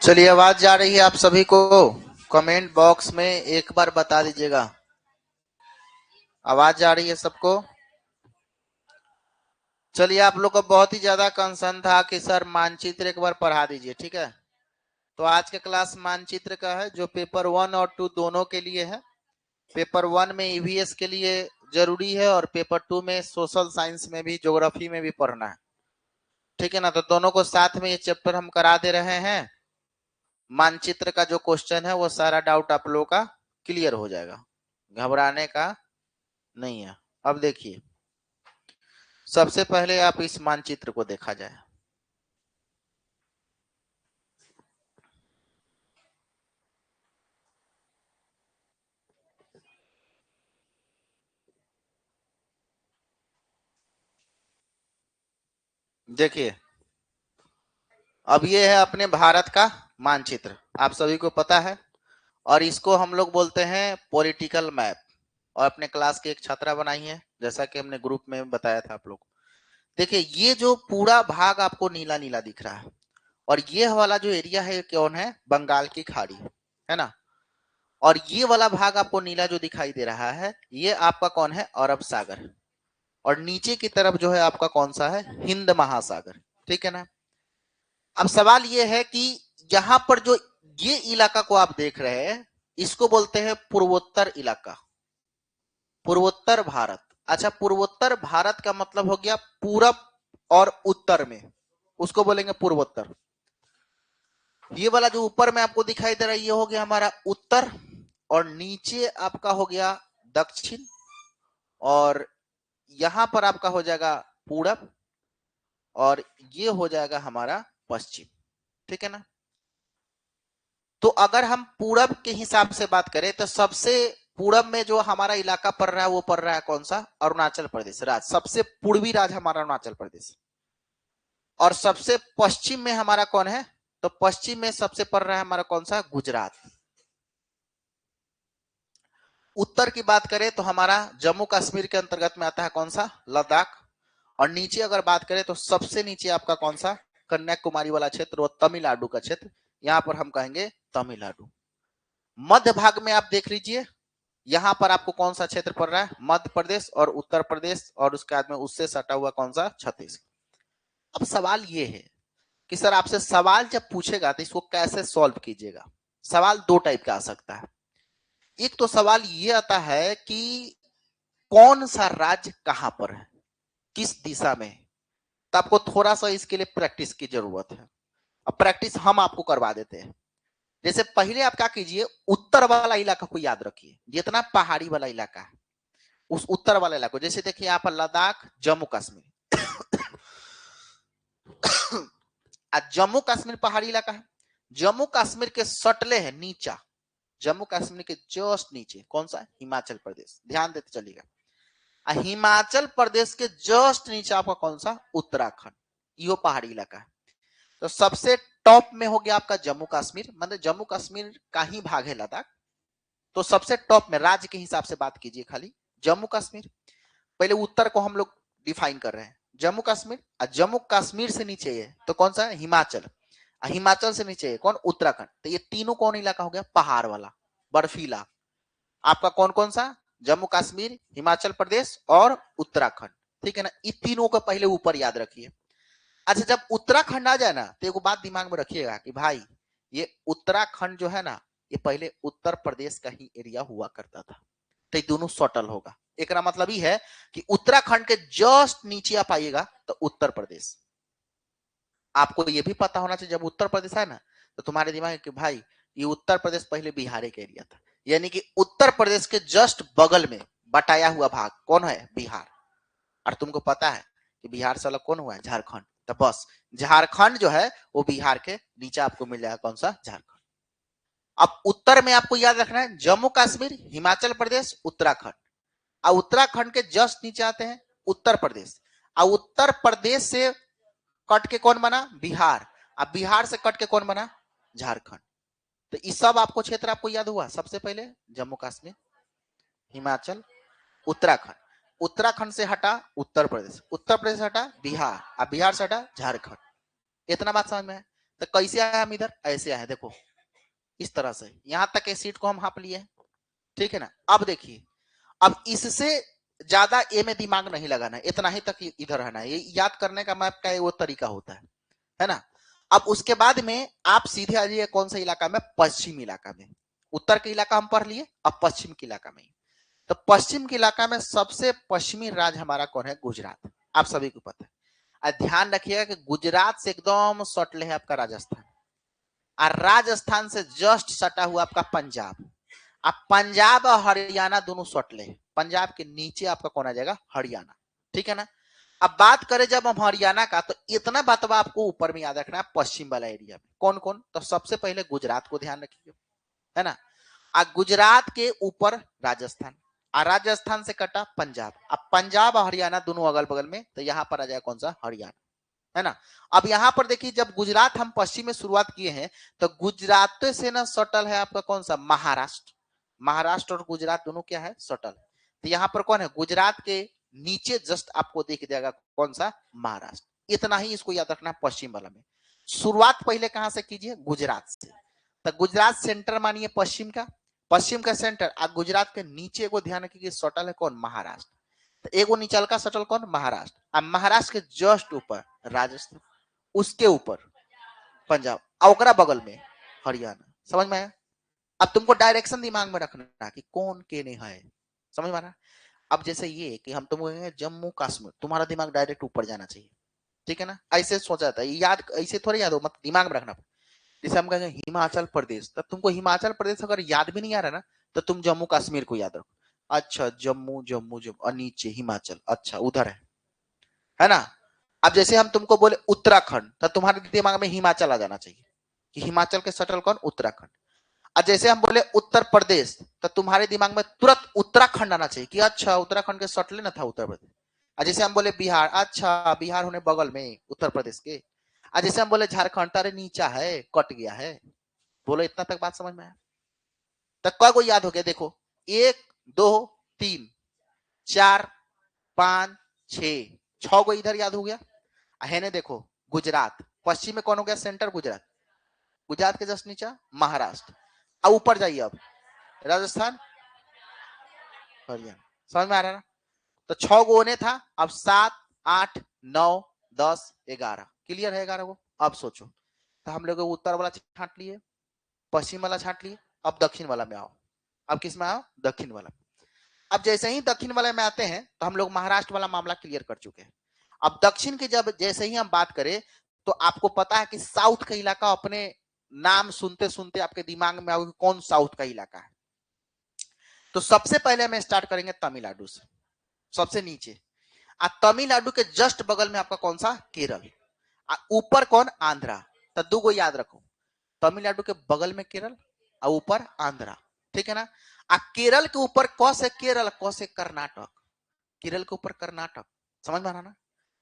चलिए, आवाज जा रही है आप सभी को? कमेंट बॉक्स में एक बार बता दीजिएगा। आवाज जा रही है सबको? चलिए, आप लोग को बहुत ही ज्यादा कंसर्न था कि सर मानचित्र एक बार पढ़ा दीजिए, ठीक है? तो आज का क्लास मानचित्र का है, जो पेपर 1 और 2 दोनों के लिए है। पेपर 1 में ईवीएस के लिए जरूरी है और पेपर 2 में सोशल साइंस में भी, ज्योग्राफी में भी पढ़ना है, ठीक है ना? तो दोनों को साथ में ये चैप्टर हम करा दे रहे हैं। मानचित्र का जो क्वेश्चन है वो सारा डाउट आप लोगों का क्लियर हो जाएगा, घबराने का नहीं है। अब देखिए, सबसे पहले आप इस मानचित्र को देखा जाए। देखिए, अब ये है अपने भारत का मानचित्र, आप सभी को पता है, और इसको हम लोग बोलते हैं पॉलिटिकल मैप। और अपने क्लास की एक छात्रा बनाई है, जैसा कि हमने ग्रुप में बताया था आप लोग। देखिए, ये जो पूरा भाग आपको नीला नीला दिख रहा है, और ये वाला जो एरिया है कौन है? बंगाल की खाड़ी, है ना? और ये वाला भाग आपको नीला जो दिखाई दे रहा है, ये आपका कौन है? अरब सागर। और नीचे की तरफ जो है आपका कौन सा है? हिंद महासागर, ठीक है ना? अब सवाल ये है कि यहां पर जो ये इलाका को आप देख रहे हैं, इसको बोलते हैं पूर्वोत्तर इलाका, पूर्वोत्तर भारत। अच्छा, पूर्वोत्तर भारत का मतलब हो गया पूरब और उत्तर में, उसको बोलेंगे पूर्वोत्तर। ये वाला जो ऊपर में आपको दिखाई दे रहा है, ये हो गया हमारा उत्तर, और नीचे आपका हो गया दक्षिण, और यहां पर आपका हो जाएगा पूरब, और ये हो जाएगा हमारा पश्चिम, ठीक है ना? तो अगर हम पूरब के हिसाब से बात करें तो सबसे पूरब में जो हमारा इलाका पड़ रहा है वो पड़ रहा है कौन सा? अरुणाचल प्रदेश राज्य। सबसे पूर्वी राज्य हमारा अरुणाचल प्रदेश। और सबसे पश्चिम में हमारा कौन है? तो पश्चिम में सबसे पड़ रहा है हमारा कौन सा? गुजरात। उत्तर की बात करें तो हमारा जम्मू कश्मीर के अंतर्गत में आता है कौन सा? लद्दाख। और नीचे अगर बात करें तो सबसे नीचे आपका कौन सा? कन्याकुमारी वाला क्षेत्र, वो तमिलनाडु का क्षेत्र, यहां पर हम कहेंगे तमिलनाडु। मध्य भाग में आप देख लीजिए, यहां पर आपको कौन सा क्षेत्र पड़ रहा है? मध्य प्रदेश और उत्तर प्रदेश, और उसके बाद में उससे सटा हुआ कौन सा? छत्तीसगढ़। अब सवाल ये है कि सर आपसे सवाल जब पूछेगा तो इसको कैसे सॉल्व कीजिएगा? सवाल दो टाइप का आ सकता है। एक तो सवाल ये आता है कि कौन सा राज्य कहां पर है, किस दिशा में? तो आपको थोड़ा सा इसके लिए प्रैक्टिस की जरूरत है। अब प्रैक्टिस हम आपको करवा देते हैं। जैसे पहले आप क्या कीजिए, उत्तर वाला इलाका को याद रखिए, जितना पहाड़ी वाला इलाका है उस उत्तर वाले इलाको, जैसे देखिए यहाँ पर लद्दाख, जम्मू कश्मीर। जम्मू कश्मीर पहाड़ी इलाका है। जम्मू कश्मीर के सटले है नीचा, जम्मू कश्मीर के जस्ट नीचे कौन सा है? हिमाचल प्रदेश। ध्यान देते चलिएगा, हिमाचल प्रदेश के जस्ट नीचे आपका कौन सा? उत्तराखंड। यो पहाड़ी इलाका है। तो सबसे टॉप में हो गया आपका जम्मू कश्मीर, मतलब जम्मू कश्मीर का ही भाग है लद्दाख। तो सबसे टॉप में राज्य के हिसाब से बात कीजिए, खाली जम्मू कश्मीर। पहले उत्तर को हम लोग डिफाइन कर रहे हैं, जम्मू कश्मीर। और जम्मू कश्मीर से नीचे है तो कौन सा है? हिमाचल। हिमाचल से नीचे है कौन? उत्तराखंड। तो ये तीनों कौन इलाका हो गया? पहाड़ वाला, बर्फीला। आपका कौन कौन सा? जम्मू कश्मीर, हिमाचल प्रदेश और उत्तराखंड, ठीक है ना? इन तीनों को पहले ऊपर याद रखिए। अच्छा, जब उत्तराखंड आ जाए ना तो एक बात दिमाग में रखिएगा कि भाई ये उत्तराखंड जो है ना, ये पहले उत्तर प्रदेश का ही एरिया हुआ करता था। तो ये दोनों सटल होगा। एक मतलब ही है कि उत्तराखंड के जस्ट नीचे आप आइएगा तो उत्तर प्रदेश। आपको ये भी पता होना चाहिए, जब उत्तर प्रदेश है ना तो तुम्हारे दिमाग में कि भाई ये उत्तर प्रदेश पहले बिहार का एरिया था, यानी कि उत्तर प्रदेश के जस्ट बगल में बटाया हुआ भाग कौन है? बिहार। और तुमको पता है कि बिहार से अलग कौन हुआ है? झारखंड। तो बस झारखंड जो है वो बिहार के नीचे आपको मिल जाएगा कौन सा? झारखंड। अब उत्तर में आपको याद रखना है जम्मू कश्मीर, हिमाचल प्रदेश, उत्तराखंड। और उत्तराखंड के जस्ट नीचे आते हैं उत्तर प्रदेश। और उत्तर प्रदेश से कट के कौन बना? बिहार। अब बिहार से कट के कौन बना? झारखंड। तो इस सब आपको क्षेत्र आपको याद हुआ। सबसे पहले जम्मू कश्मीर, हिमाचल, उत्तराखंड। उत्तराखंड से हटा उत्तर प्रदेश, उत्तर प्रदेश हटा बिहार, और बिहार से हटा झारखंड। इतना बात समझ में है? तो कैसे आया हम इधर, ऐसे आए देखो इस तरह से, यहां तक के सीट को हम हाँप लिए, ठीक है ना। अब देखिए, अब इससे ज्यादा ए में दिमाग नहीं लगाना, इतना ही तक इधर रहना है, ये याद करने का मैप का वो तरीका होता है ना। अब उसके बाद में आप सीधे आ जाइए कौन सा इलाका में, पश्चिम इलाका में। उत्तर के इलाका हम पढ़ लिए, अब पश्चिम के इलाका में। तो पश्चिम के इलाका में सबसे पश्चिमी राज्य हमारा कौन है, गुजरात, आप सभी को पता है। ध्यान रखिएगा कि गुजरात से एकदम सटले है आपका राजस्थान, और राजस्थान से जस्ट सटा हुआ आपका पंजाब। अब पंजाब और हरियाणा दोनों सटले हैं, पंजाब के नीचे आपका कौन आ जाएगा, हरियाणा, ठीक है ना। अब बात करें जब हम हरियाणा का, तो इतना बात आपको ऊपर में याद रखना है, पश्चिम वाला एरिया में कौन कौन, तो सबसे पहले गुजरात को ध्यान रखिए, है ना। गुजरात के ऊपर राजस्थान, और राजस्थान से कटा पंजाब। अब पंजाब और हरियाणा दोनों अगल बगल में, तो यहां पर आ जाएगा कौन सा, हरियाणा, है ना। अब यहां पर देखिए, जब गुजरात हम पश्चिम में शुरुआत किए हैं, तो गुजरात से ना सटल है आपका कौन सा, महाराष्ट्र। महाराष्ट्र और गुजरात दोनों क्या है, सटल। तो यहां पर कौन है, गुजरात के नीचे जस्ट आपको दिख जाएगा कौन सा, महाराष्ट्र। इतना ही इसको याद रखना है पश्चिम वाला में। शुरुआत पहले कहां से कीजिए, गुजरात से। तो गुजरात सेंटर मानिए पश्चिम का, पश्चिम का सेंटर। आ गुजरात के नीचे को ध्यान रखिए, सटल है कौन, महाराष्ट्र। तो एगो निचल का सटल कौन, महाराष्ट्र। अब महाराष्ट्र के जस्ट ऊपर राजस्थान, उसके ऊपर पंजाब, और बगल में हरियाणा। समझ में आया। अब तुमको डायरेक्शन दिमाग में रखना कि कौन केने है, समझ में आ रहा। अब जैसे ये कि हम तुमको कहेंगे जम्मू कश्मीर, तुम्हारा दिमाग डायरेक्ट ऊपर जाना चाहिए, ठीक है ना। ऐसे सोचा था, याद ऐसे थोड़ी याद हो, मत दिमाग में रखना। जैसे हम कहेंगे हिमाचल प्रदेश, तब तुमको हिमाचल प्रदेश अगर याद भी नहीं आ रहा ना, तो तुम जम्मू कश्मीर को याद रखो। अच्छा जम्मू जम्मू जम्मू, और नीचे हिमाचल, अच्छा उधर है ना। अब जैसे हम तुमको बोले उत्तराखंड, तो तुम्हारे दिमाग में हिमाचल आ जाना चाहिए, कि हिमाचल के सटल कौन, उत्तराखंड। और जैसे हम बोले उत्तर प्रदेश, तो तुम्हारे दिमाग में तुरंत उत्तराखंड आना चाहिए, कि अच्छा उत्तराखंड के सटले ना था उत्तर प्रदेश। और जैसे हम बोले बिहार, अच्छा बिहार होने बगल में उत्तर प्रदेश के। और जैसे हम बोले झारखंड, तारे नीचा है, कट गया है। बोलो इतना तक बात समझ में आया। तक कई को याद हो गया, देखो 1 2 3 4 5 6 6 को इधर याद हो गया है ने। देखो गुजरात पश्चिम में कौन हो गया, सेंटर गुजरात, गुजरात के जस्ट नीचे महाराष्ट्र। अब ऊपर जाइए, अब राजस्थान हरियाणा, समझ में आ रहा है ना। तो 6 गो होने था, अब 7 8 9 10 11, क्लियर है 11 को। अब सोचो, तो हम लोग उत्तर वाला छांट लिए, पश्चिम वाला छांट लिए, अब दक्षिण वाला में आओ। अब किस में आओ, दक्षिण वाला। अब जैसे ही दक्षिण वाले में आते हैं, तो हम लोग महाराष्ट्र वाला मामला क्लियर कर चुके हैं। अब दक्षिण की जब जैसे ही हम बात करें, तो आपको पता है कि साउथ का इलाका, अपने नाम सुनते सुनते आपके दिमाग में आओगे कौन साउथ का इलाका है। तो सबसे पहले हम स्टार्ट करेंगे तमिलनाडु से, सबसे नीचे। तमिलनाडु के जस्ट बगल में आपका कौन सा, केरल। ऊपर कौन, आंध्रा। तो दो को याद रखो, तमिलनाडु के बगल में केरल और ऊपर आंध्रा, ठीक है ना। केरल के ऊपर क से केरल, क से कर्नाटक, केरल के ऊपर कर्नाटक, समझ में आ रहा ना।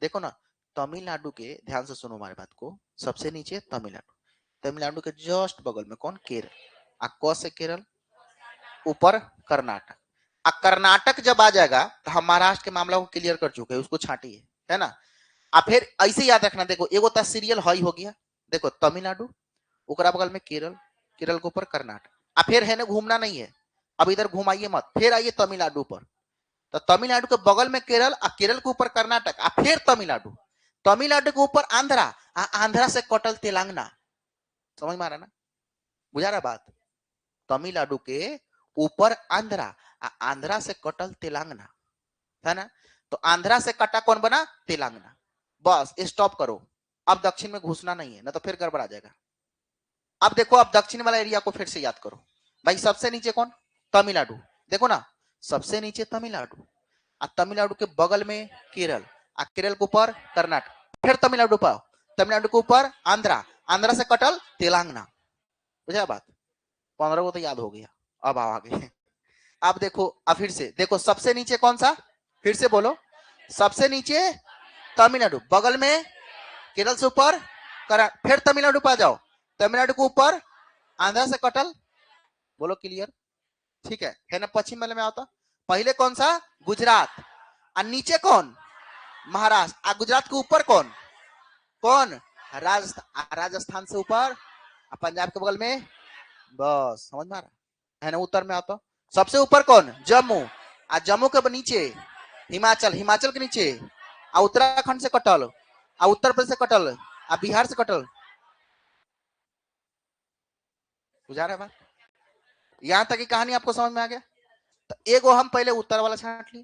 देखो ना, तमिलनाडु के, ध्यान से सुनो हमारी बात को, सबसे नीचे तमिलनाडु, तमिलनाडु के जस्ट बगल में कौन, केरल। क से केरल, ऊपर कर्नाटक। कर्नाटक जब आ जाएगा, तो हम महाराष्ट्र के मामला को क्लियर कर चुके हैं, उसको छाटिए, है ना। फिर ऐसे याद रखना, देखो एगो था सीरियल हाई हो गया, देखो तमिलनाडु, ओकरा बगल में केरल, केरल के ऊपर कर्नाटक। फिर है ना, घूमना नहीं है, अब इधर घुमाइए मत, फिर आइए तमिलनाडु पर। तो तमिलनाडु के बगल में केरल, केरल के ऊपर कर्नाटक, फिर तमिलनाडु, तमिलनाडु के ऊपर आंध्रा, आंध्रा से कटल तेलंगाना। समझ में आ रहा ना, बुझा रहा बात। तमिलनाडु के ऊपर आंध्रा, आंध्रा से कटल तेलंगाना, है ना। तो आंध्रा से कटा कौन बना, तेलंगाना। बस स्टॉप करो, अब दक्षिण में घुसना नहीं है, ना तो फिर गड़बड़ा जाएगा। अब देखो, अब दक्षिण वाला एरिया को फिर से याद करो भाई। सबसे नीचे कौन, तमिलनाडु, देखो ना, सबसे नीचे तमिलनाडु, तमिलनाडु के बगल में केरल, केरल के ऊपर कर्नाटक, फिर तमिलनाडु पर, तमिलनाडु के ऊपर आंध्रा, आंध्रा से कटल तेलंगाना। बुझा बात, 15 को तो याद हो गया। अब आओ आगे। अब देखो, अब फिर से देखो, सबसे नीचे कौन सा, फिर से बोलो, सबसे नीचे तमिलनाडु, बगल में केरल से ऊपर फिर तमिलनाडु पर जाओ, तमिलनाडु के ऊपर आंध्रा से कटल, बोलो क्लियर, ठीक है ना। पश्चिम वाले में आता, पहले कौन सा, गुजरात, और नीचे कौन, महाराष्ट्र, गुजरात के ऊपर कौन, कौन राजस्थान से ऊपर, पंजाब के बगल में, बस समझ में आ रहा है ना। उत्तर में आता सबसे ऊपर कौन, जम्मू, जम्मू के नीचे हिमाचल, हिमाचल के नीचे उत्तराखंड से कटल, उत्तर प्रदेश से कटल, बिहार से कटल। बुझा रहे बात, यहां तक की कहानी आपको समझ में आ गया। तो एगो हम पहले उत्तर वाला छांट ली,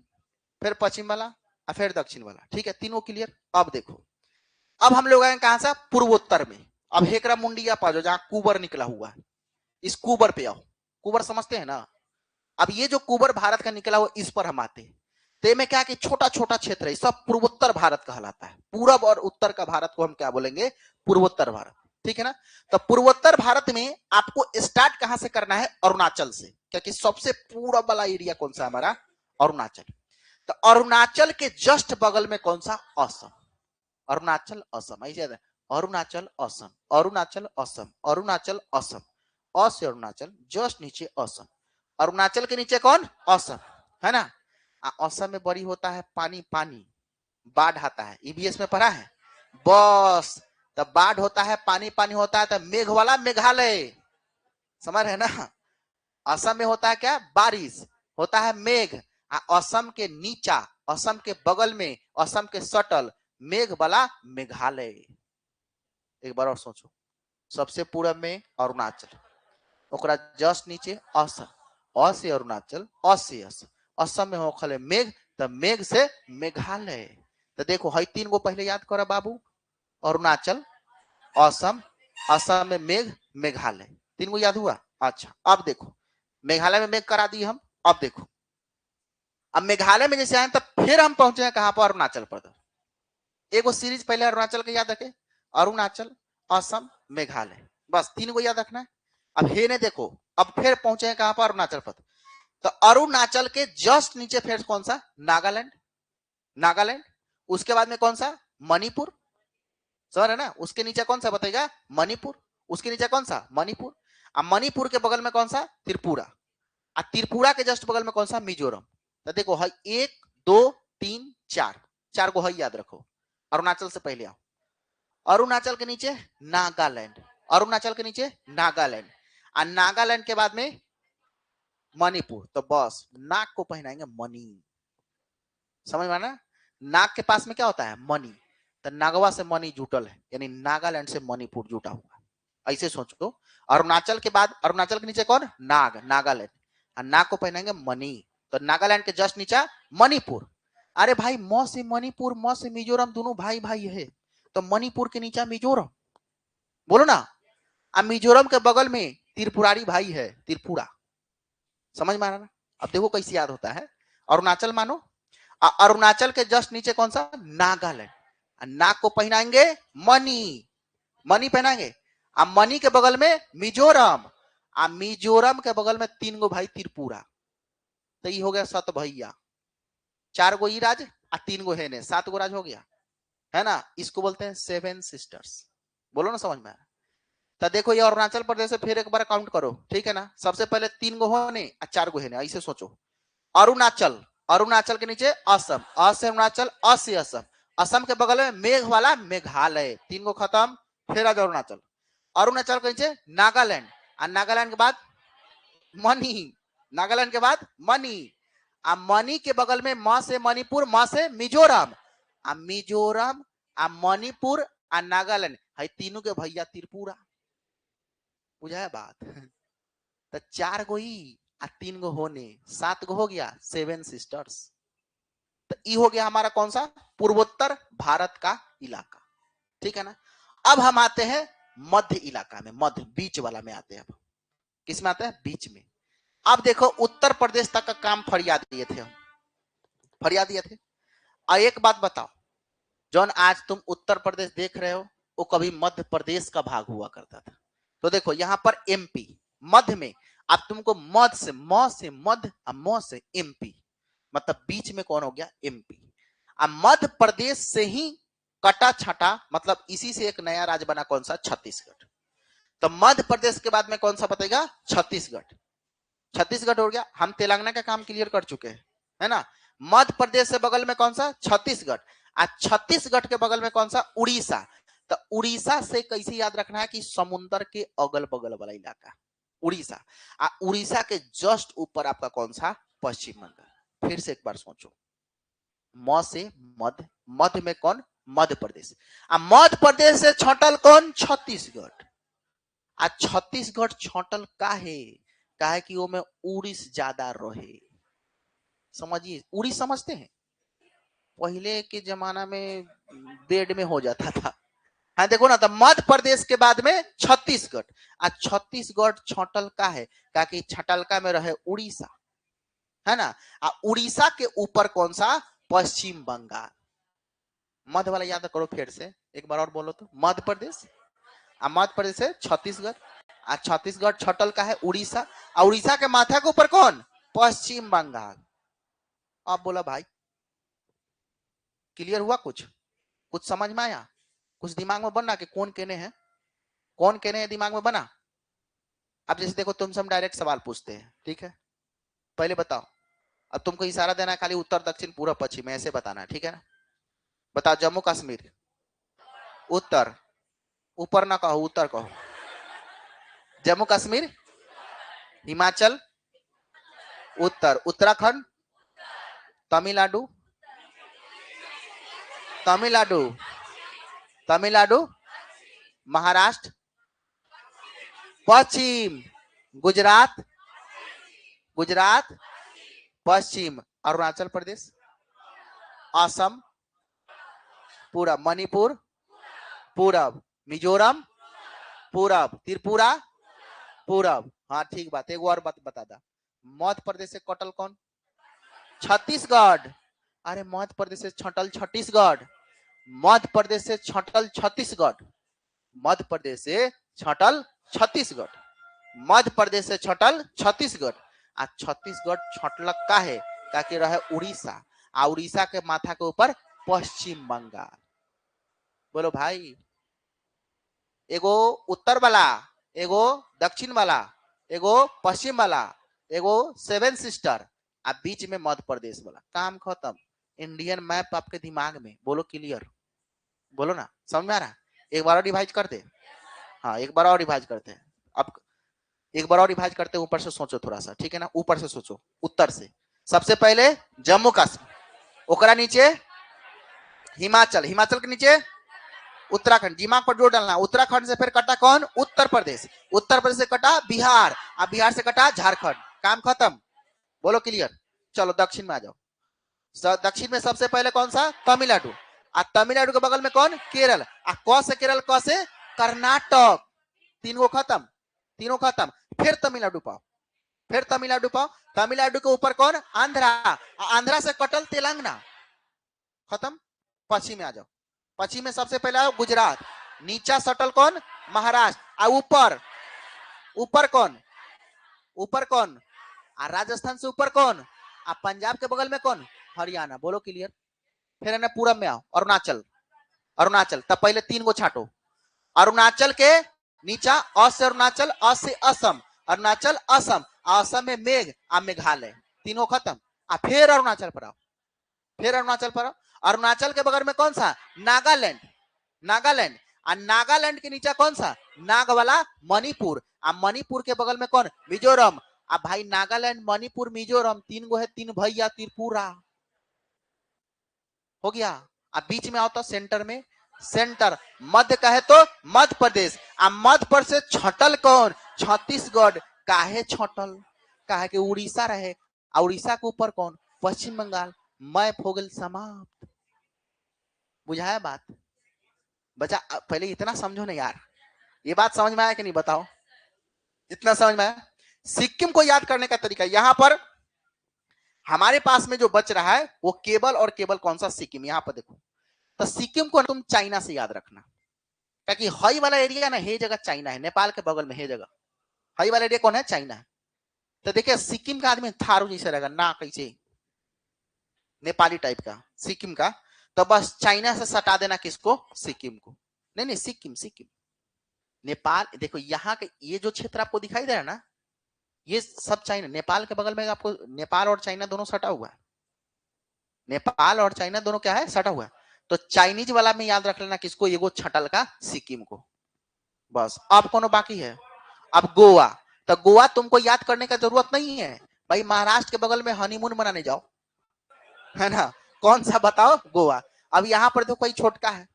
फिर पश्चिम वाला, फिर दक्षिण वाला, ठीक है, तीनों क्लियर। अब देखो, अब हम लोग आए कहां से, पूर्वोत्तर में। अब हेकरा मुंडिया पाजो, जहां कुबर निकला हुआ है, इस कुबर पे आओ। कुबर समझते हैं ना। अब ये जो कुबर भारत का निकला हुआ, इस पर हम आते हैं। तो में क्या कि छोटा छोटा क्षेत्र है, सब पूर्वोत्तर भारत कहलाता है। पूरब और उत्तर का भारत को हम क्या बोलेंगे, पूर्वोत्तर भारत, ठीक है ना। तो पूर्वोत्तर भारत में आपको स्टार्ट कहां से करना है, अरुणाचल से, क्योंकि सबसे पूरब वाला एरिया कौन सा हमारा, अरुणाचल। तो अरुणाचल के जस्ट बगल में कौन सा, असम। अरुणाचल असम, ऐसे अरुणाचल असम, अरुणाचल असम, अरुणाचल असम, से अरुणाचल जस्ट नीचे असम। अरुणाचल के नीचे कौन, असम, है ना। असम में बड़ी होता है पानी, पानी बाढ़ आता है, ईबीएस में पढ़ा है, बस। तब बाढ़ होता है, पानी पानी होता है, तब मेघ वाला मेघालय, समझ रहे ना। असम में होता है क्या, बारिश, होता है मेघ। असम के नीचा, असम के बगल में, असम के सटल मेघ वाला मेघालय। एक बार और सोचो, सबसे पूरब में अरुणाचल, ओकरा जस्ट नीचे असम, से अरुणाचल, से असम, असम में होखले मेघ, तब मेघ से मेघालय। तो देखो हई तीन गो पहले याद करा बाबू, अरुणाचल, असम, असम में मेघ, मेघालय, तीन गो याद हुआ। अच्छा अब देखो, मेघालय में मेघ करा दी हम। अब देखो, अब मेघालय में जैसे आए तब फिर हम पहुंचे हैं कहां पर, अरुणाचल प्रदेश। एगो सीरीज पहले अरुणाचल के याद रखे, अरुणाचल, असम, मेघालय, बस तीन गो याद रखना है। अब हे ने देखो, अब फिर पहुंचे हैं कहां पर, अरुणाचल प्रदेश। तो अरुणाचल के जस्ट नीचे फिर कौन सा, नागालैंड, नागालैंड। उसके बाद में कौन सा, मणिपुर, समझ रहे ना। उसके नीचे कौन सा बताएगा, मणिपुर। उसके नीचे कौन सा, मणिपुर। अब मणिपुर के बगल में कौन सा, त्रिपुरा। त्रिपुरा के जस्ट बगल में कौन सा, मिजोरम। तो देखो है 1 2 3 4, चार को है याद रखो। अरुणाचल से पहले आओ, अरुणाचल के नीचे नागालैंड, अरुणाचल के नीचे नागालैंड, और नागालैंड के बाद में मणिपुर। तो बस नाक को पहनाएंगे मणि, समझ में ना। नाक के पास में क्या होता है, मणि। तो नागवा से मणि जुटल है, यानी नागालैंड से मणिपुर जुटा हुआ, ऐसे सोचो। अरुणाचल के बाद, अरुणाचल के नीचे कौन, नाग, नागालैंड, और नाग को पहनाएंगे मणि। तो नागालैंड के जस्ट नीचे मणिपुर। अरे भाई म से मणिपुर, म से मिजोरम, दोनों भाई भाई है। तो मणिपुर के नीचे मिजोरम, बोलो ना। मिजोरम के बगल में त्रिपुरारी भाई है, त्रिपुरा, समझ में आ रहा ना। अब देखो कैसे याद होता है। अरुणाचल मानो, अरुणाचल के जस्ट नीचे कौन सा, नागालैंड, नाग को पहनाएंगे मणि, मणि पहनाएंगे। मणि के बगल में मिजोरम, मिजोरम के बगल में तीन गो भाई त्रिपुरा। तो ये हो गया 7 भैया, 4 गो राज और 3 गो है ने, 7 गो राज हो गया, है ना। इसको बोलते हैं 7 सिस्टर्स, बोलो ना, समझ में आया। तो देखो ये अरुणाचल प्रदेश से फिर एक बार काउंट करो, ठीक है ना। सबसे पहले 3 गो होने और 4 गो है ने, ऐसे सोचो। अरुणाचल, अरुणाचल के नीचे असम, से अरुणाचल, से असम, असम के बगल में मेघ वाला मेघालय, 3 गो खत्म। फिर आज अरुणाचल, अरुणाचल के नीचे नागालैंड, और नागालैंड के बाद मणि, नागालैंड के बाद मणि, मणि के बगल में म से मणिपुर, म से मिजोरम, मिजोरम, मणिपुर, नागालैंड, है तीनों के भैया त्रिपुरा। बुझाया बात। तो 4 गो ही 3 गो होने, 7 गो हो गया, 7 सिस्टर्स। तो ये हो गया हमारा कौन सा, पूर्वोत्तर भारत का इलाका, ठीक है ना। अब हम आते हैं मध्य इलाका में, मध्य बीच वाला में आते हैं। अब किस में आते हैं, बीच में। अब देखो उत्तर प्रदेश तक का काम फरिया दिए थे हम, फरिया दिए थे। और एक बात बताओ, जौन आज तुम उत्तर प्रदेश देख रहे हो, वो कभी मध्य प्रदेश का भाग हुआ करता था। तो देखो यहाँ पर एमपी मध्य में, अब तुमको मध्य से, म से मध्य, म से एमपी, मतलब बीच में कौन हो गया, एमपी। अब मध्य प्रदेश से ही कटा छटा, मतलब इसी से एक नया राज्य बना, कौन सा, छत्तीसगढ़। तो मध्य प्रदेश के बाद में कौन सा बताएगा, छत्तीसगढ़। छत्तीसगढ़ हो गया। हम तेलंगाना का काम क्लियर कर चुके हैं, है ना। मध्य प्रदेश से बगल में कौन सा, छत्तीसगढ़, छत्तीसगढ़ के बगल में कौन सा, उड़ीसा। तो उड़ीसा से कैसे याद रखना है कि समुद्र के अगल बगल वाला इलाका उड़ीसा। उड़ीसा के जस्ट ऊपर आपका कौन सा? पश्चिम बंगाल। फिर से एक बार सोचो, म से मध्य, मध्य में कौन? मध्य प्रदेश। मध्य प्रदेश से छटल कौन? छत्तीसगढ़। छत्तीसगढ़ छटल काहे कि वो में उड़ीस ज्यादा रहे। समझिए, उड़ीस समझते हैं? पहले के जमाना में बेड में हो जाता था। हाँ देखो ना, तो मध्य प्रदेश के बाद में छत्तीसगढ़। छत्तीसगढ़ छटल का कि छटलका में रहे उड़ीसा, है ना। उड़ीसा के ऊपर कौन सा? पश्चिम बंगाल। मध्य वाला याद करो फिर से एक बार और बोलो तो। मध्य प्रदेश, मध्य प्रदेश है छत्तीसगढ़, छत्तीसगढ़ छटल का है उड़ीसा, उड़ीसा के माथा के ऊपर कौन? पश्चिम बंगाल। अब बोला भाई क्लियर हुआ? कुछ समझ में आया? कुछ दिमाग में बना कि कौन कहने हैं, कौन कहने हैं दिमाग में बना? अब जैसे देखो तुमसे हम डायरेक्ट सवाल पूछते हैं, ठीक है? पहले बताओ, अब तुमको इशारा देना है खाली उत्तर दक्षिण पूर्व पश्चिम ऐसे बताना है, ठीक है ना? बताओ, जम्मू कश्मीर उत्तर, ऊपर ना कहो उत्तर कहो। जम्मू कश्मीर, हिमाचल उत्तर, उत्तराखंड, तमिलनाडु, तमिलनाडु, तमिलनाडु, महाराष्ट्र पश्चिम, गुजरात, गुजरात पश्चिम, अरुणाचल प्रदेश, असम पूरब, मणिपुर पूरब, मिजोरम पूरब, त्रिपुरा पूरब। हाँ ठीक बात। एक और बात बता दा, मध्य प्रदेश से कटल कौन? छत्तीसगढ़। अरे मध्य प्रदेश से छटल छत्तीसगढ़, मध्य प्रदेश से छटल छत्तीसगढ़, मध्य प्रदेश से छटल छत्तीसगढ़, मध्य प्रदेश से छटल छत्तीसगढ़। छत्तीसगढ़ छटलक का है कि रहे उड़ीसा, उड़ीसा के माथा के ऊपर पश्चिम बंगाल। बोलो भाई, एगो उत्तर वाला, एगो दक्षिण वाला, एगो पश्चिम वाला, एगो सेवन सिस्टर, बीच में मध्य प्रदेश वाला। काम खत्म। इंडियन मैप आपके दिमाग में। बोलो क्लियर, बोलो ना, समझ में आ रहा? एक बार और रिवाइज करते। हाँ एक बार और रिवाइज करते हैं। अब एक बार और रिवाइज करते, ऊपर से सोचो थोड़ा सा, ठीक है ना? ऊपर से सोचो, उत्तर से। सबसे पहले जम्मू कश्मीर, ओकरा नीचे हिमाचल, हिमाचल के नीचे उत्तराखंड, दिमाग पर जोर डालना। उत्तराखंड से फिर कटा कौन? उत्तर प्रदेश, उत्तर प्रदेश से कटा बिहार, अब बिहार से कटा झारखंड। काम खत्म। बोलो क्लियर। चलो दक्षिण में आ जाओ। दक्षिण में सबसे पहले कौन सा? तमिलनाडु। तमिलनाडु के बगल में कौन? केरल। क से केरल, क से कर्नाटक। तीन को खत्म, तीनों खत्म। फिर तमिलनाडु पाओ, फिर तमिलनाडु पाओ। तमिलनाडु के ऊपर कौन? आंध्रा। आंध्रा से कटल तेलंगाना, खत्म। पश्चिम में आ जाओ। पश्चिम में सबसे पहले आओ गुजरात, नीचा सटल कौन? महाराष्ट्र। ऊपर, ऊपर कौन? ऊपर कौन? राजस्थान से ऊपर कौन? पंजाब के बगल में कौन? हरियाणा। बोलो क्लियर। फिर ना पूरब में आओ, अरुणाचल, अरुणाचल। तब पहले तीन को छाटो। अरुणाचल के नीचा अ से अरुणाचल, अ से असम, अरुणाचल असम, असम में मेघ, मेघालय। तीनों खत्म। फिर अरुणाचल पर आओ, फिर अरुणाचल पर आओ। अरुणाचल के बगल में कौन सा? नागालैंड, नागालैंड। नागालैंड के नीचे कौन सा? नाग वाला मणिपुर। मणिपुर के बगल में कौन? मिजोरम। भाई नागालैंड, मणिपुर, मिजोरम, तीन गो है, तीन भैया, त्रिपुरा। हो गया। बीच में आओ तो सेंटर में, सेंटर मध्य का है तो मध्य प्रदेश। मध्य प्रदेश से छटल कौन? छत्तीसगढ़। काहे छटल? काहे कि उड़ीसा रहे, उड़ीसा के ऊपर कौन? पश्चिम बंगाल। मैप हो गई समाप्त। बुझाया बात? बचा पहले इतना समझो ना यार, ये बात समझ में आया कि नहीं बताओ? इतना समझ में आया? सिक्किम को याद करने का तरीका, यहां पर हमारे पास में जो बच रहा है वो केबल, और केबल कौन सा? सिक्किम। यहां पर देखो, तो सिक्किम को तुम चाइना से याद रखना, क्योंकि हई वाला एरिया ना, हे जगह चाइना है, नेपाल के बगल में हे जगह। हई वाला एरिया कौन है? चाइना है। तो देखिए सिक्किम का आदमी थारू जैसे रहेगा ना, कैसे नेपाली टाइप का सिक्किम का। तो बस चाइना से सटा देना किसको? सिक्किम को। नहीं नहीं, सिक्किम, सिक्किम। नेपाल देखो, यहाँ के ये जो क्षेत्र आपको दिखाई दे रहा है ना, ये सब चाइना, नेपाल के बगल में आपको नेपाल और चाइना दोनों सटा हुआ है। नेपाल और चाइना दोनों क्या है? सटा हुआ है। तो चाइनीज वाला में याद रख लेना किसको, एगो छटल का सिक्किम को, बस। अब कौन बाकी है, अब गोवा। तो गोवा तुमको याद करने का जरूरत नहीं है भाई, महाराष्ट्र के बगल में हनीमून मनाने जाओ, है ना, कौन सा बताओ, गोवा। अब यहाँ पर तो कोई छोटका है,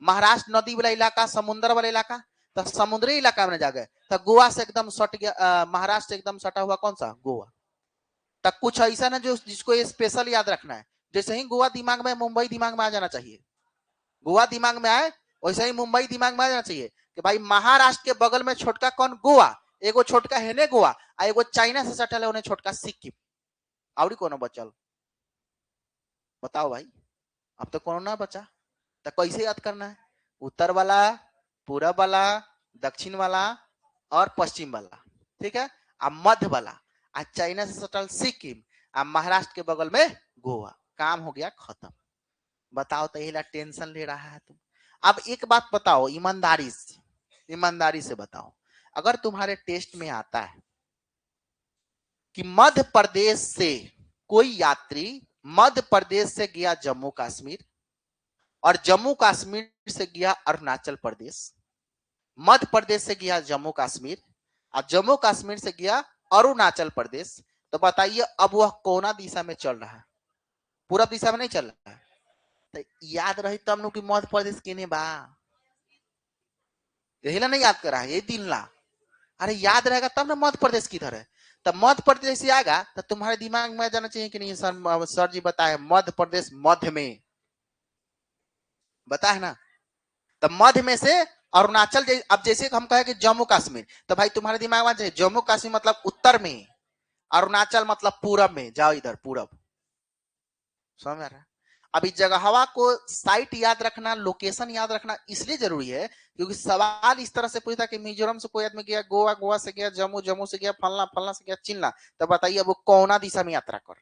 महाराष्ट्र नदी वाला इलाका, समुद्र वाला इलाका, तो समुद्री इलाका में जा गए, तो गोवा से एकदम सट गया, महाराष्ट्र से एकदम सटा हुआ कौन सा, गोवा। तो कुछ ऐसा ना जो जिसको ये स्पेशल याद रखना है, जैसे ही गोवा दिमाग में, मुंबई दिमाग में आ जाना चाहिए, गोवा दिमाग में आए वैसे ही मुंबई दिमाग में आ जाना चाहिए कि भाई महाराष्ट्र के बगल में छोटका कौन, गोवा, एगो छोटका है ने गोवा, आ एगो चाइना से सटल है उन्हें छोटका सिक्किम, और कोनो बचल बताओ भाई, अब तो कोनो ना बचा। तो कैसे याद करना है, उत्तर वाला, पूरब वाला, दक्षिण वाला और पश्चिम वाला, ठीक है, अब मध्य वाला, आज चाइना से सटल सिक्किम, अब महाराष्ट्र के बगल में गोवा, काम हो गया खत्म। बताओ तो यही टेंशन ले रहा है तुम। अब एक बात बताओ ईमानदारी से, ईमानदारी से बताओ, अगर तुम्हारे टेस्ट में आता है कि मध्य प्रदेश से कोई यात्री मध्य प्रदेश से गया जम्मू कश्मीर और जम्मू कश्मीर से गया अरुणाचल प्रदेश, मध्य प्रदेश से गया जम्मू कश्मीर और जम्मू कश्मीर से गया अरुणाचल प्रदेश, तो बताइए अब वह कौन दिशा में चल रहा है, पूरब दिशा में नहीं चल रहा है। तो याद रही तब नु कि मध्य प्रदेश केने बा, यही ला नहीं याद करा है, ये दिन ला, अरे याद रहेगा तब ना मध्य प्रदेश किधर है। तब मध्य प्रदेश से आएगा तो तुम्हारे दिमाग में जाना चाहिए कि नहीं, सर जी बताए मध्य प्रदेश मध्य में, बता है ना, तो मध्य में से अरुणाचल, अब जैसे हम कहे कि जम्मू कश्मीर, तो भाई तुम्हारे दिमाग में जम्मू कश्मीर मतलब उत्तर में, अरुणाचल मतलब पूरब में, जाओ इधर पूरब, समझ आ रहा है। अब इस जगहवा को साइट याद रखना, लोकेशन याद रखना इसलिए जरूरी है क्योंकि सवाल इस तरह से पूछता कि मिजोरम से कोई आदमी गया गोवा, गोवा से गया जम्मू, जम्मू से गया फलना, फलना से गया चिल्ला, तो बताइए वो कौना दिशा में यात्रा कर,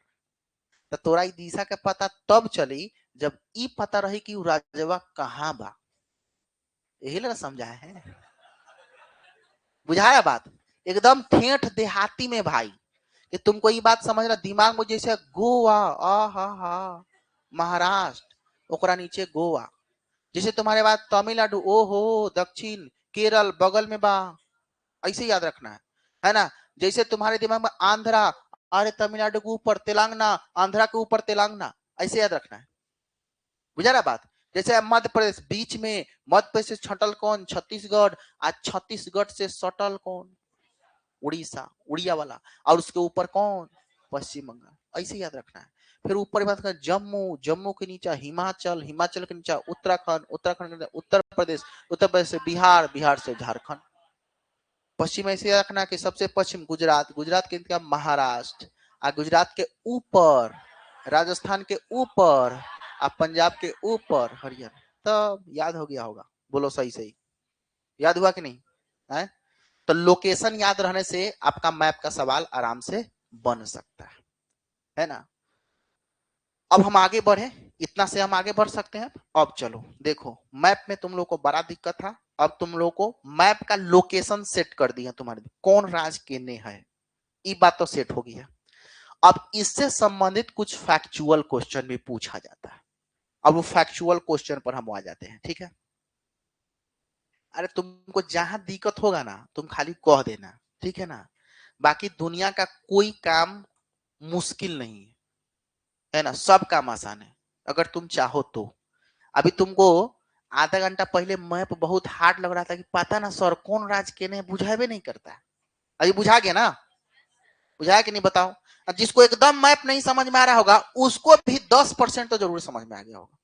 तो तोरा दिशा के पता तब चली जब ई पता रही कि राजवा कहाँ बा, यही लगा समझा है, बुझाया बात, एकदम ठेठ देहाती में भाई, कि तुमको ये बात समझना, दिमाग में जैसे गोवा, आ हा महाराष्ट्र ओकरा नीचे गोवा, जैसे तुम्हारे बाद तमिलनाडु, ओहो दक्षिण, केरल बगल में बा, ऐसे याद रखना है ना। जैसे तुम्हारे दिमाग में आंध्रा, अरे तमिलनाडु के ऊपर तेलंगाना, आंध्रा के ऊपर तेलंगाना, ऐसे याद रखना है, बुझा रहा बात। जैसे मध्य प्रदेश बीच में, मध्य प्रदेश से छटल कौन, छत्तीसगढ़, आज छत्तीसगढ़ से सटल कौन, उड़ीसा, उड़िया वाला, और उसके ऊपर कौन, पश्चिम बंगाल, ऐसे याद रखना है। फिर ऊपर बात कर जम्मू, जम्मू के नीचे हिमाचल, हिमाचल के नीचे उत्तराखंड, उत्तराखंड के नीचे उत्तर प्रदेश, उत्तर प्रदेश से बिहार, बिहार से झारखंड, पश्चिम ऐसे रखना कि सबसे पश्चिम गुजरात, गुजरात के नीचे महाराष्ट्र, और गुजरात के ऊपर राजस्थान के ऊपर, और पंजाब के ऊपर हरियाणा, तब याद हो गया होगा, बोलो सही सही, याद हुआ कि नहीं है। तो लोकेशन याद रहने से आपका मैप का सवाल आराम से बन सकता है ना। अब हम आगे बढ़े, इतना से हम आगे बढ़ सकते हैं। अब चलो देखो, मैप में तुम लोग को बड़ा दिक्कत था, अब तुम लोग को मैप का लोकेशन सेट कर दिया, तुम्हारे कौन राज केने है, ये बात तो सेट हो गई है। अब इससे संबंधित कुछ फैक्चुअल क्वेश्चन भी पूछा जाता है, अब वो फैक्चुअल क्वेश्चन पर हम आ जाते हैं, ठीक है। अरे तुमको जहां दिक्कत होगा ना तुम खाली कह देना, ठीक है ना, बाकी दुनिया का कोई काम मुश्किल नहीं है ना, सब काम आसान है अगर तुम चाहो तो। अभी तुमको आधा घंटा पहले मैप बहुत हार्ड लग रहा था कि पता ना सर कौन राज के ने, बुझावे नहीं करता, अभी बुझा गया ना, बुझाया कि नहीं बताओ। अब जिसको एकदम मैप नहीं समझ में आ रहा होगा उसको भी 10% तो जरूर समझ में आ गया होगा,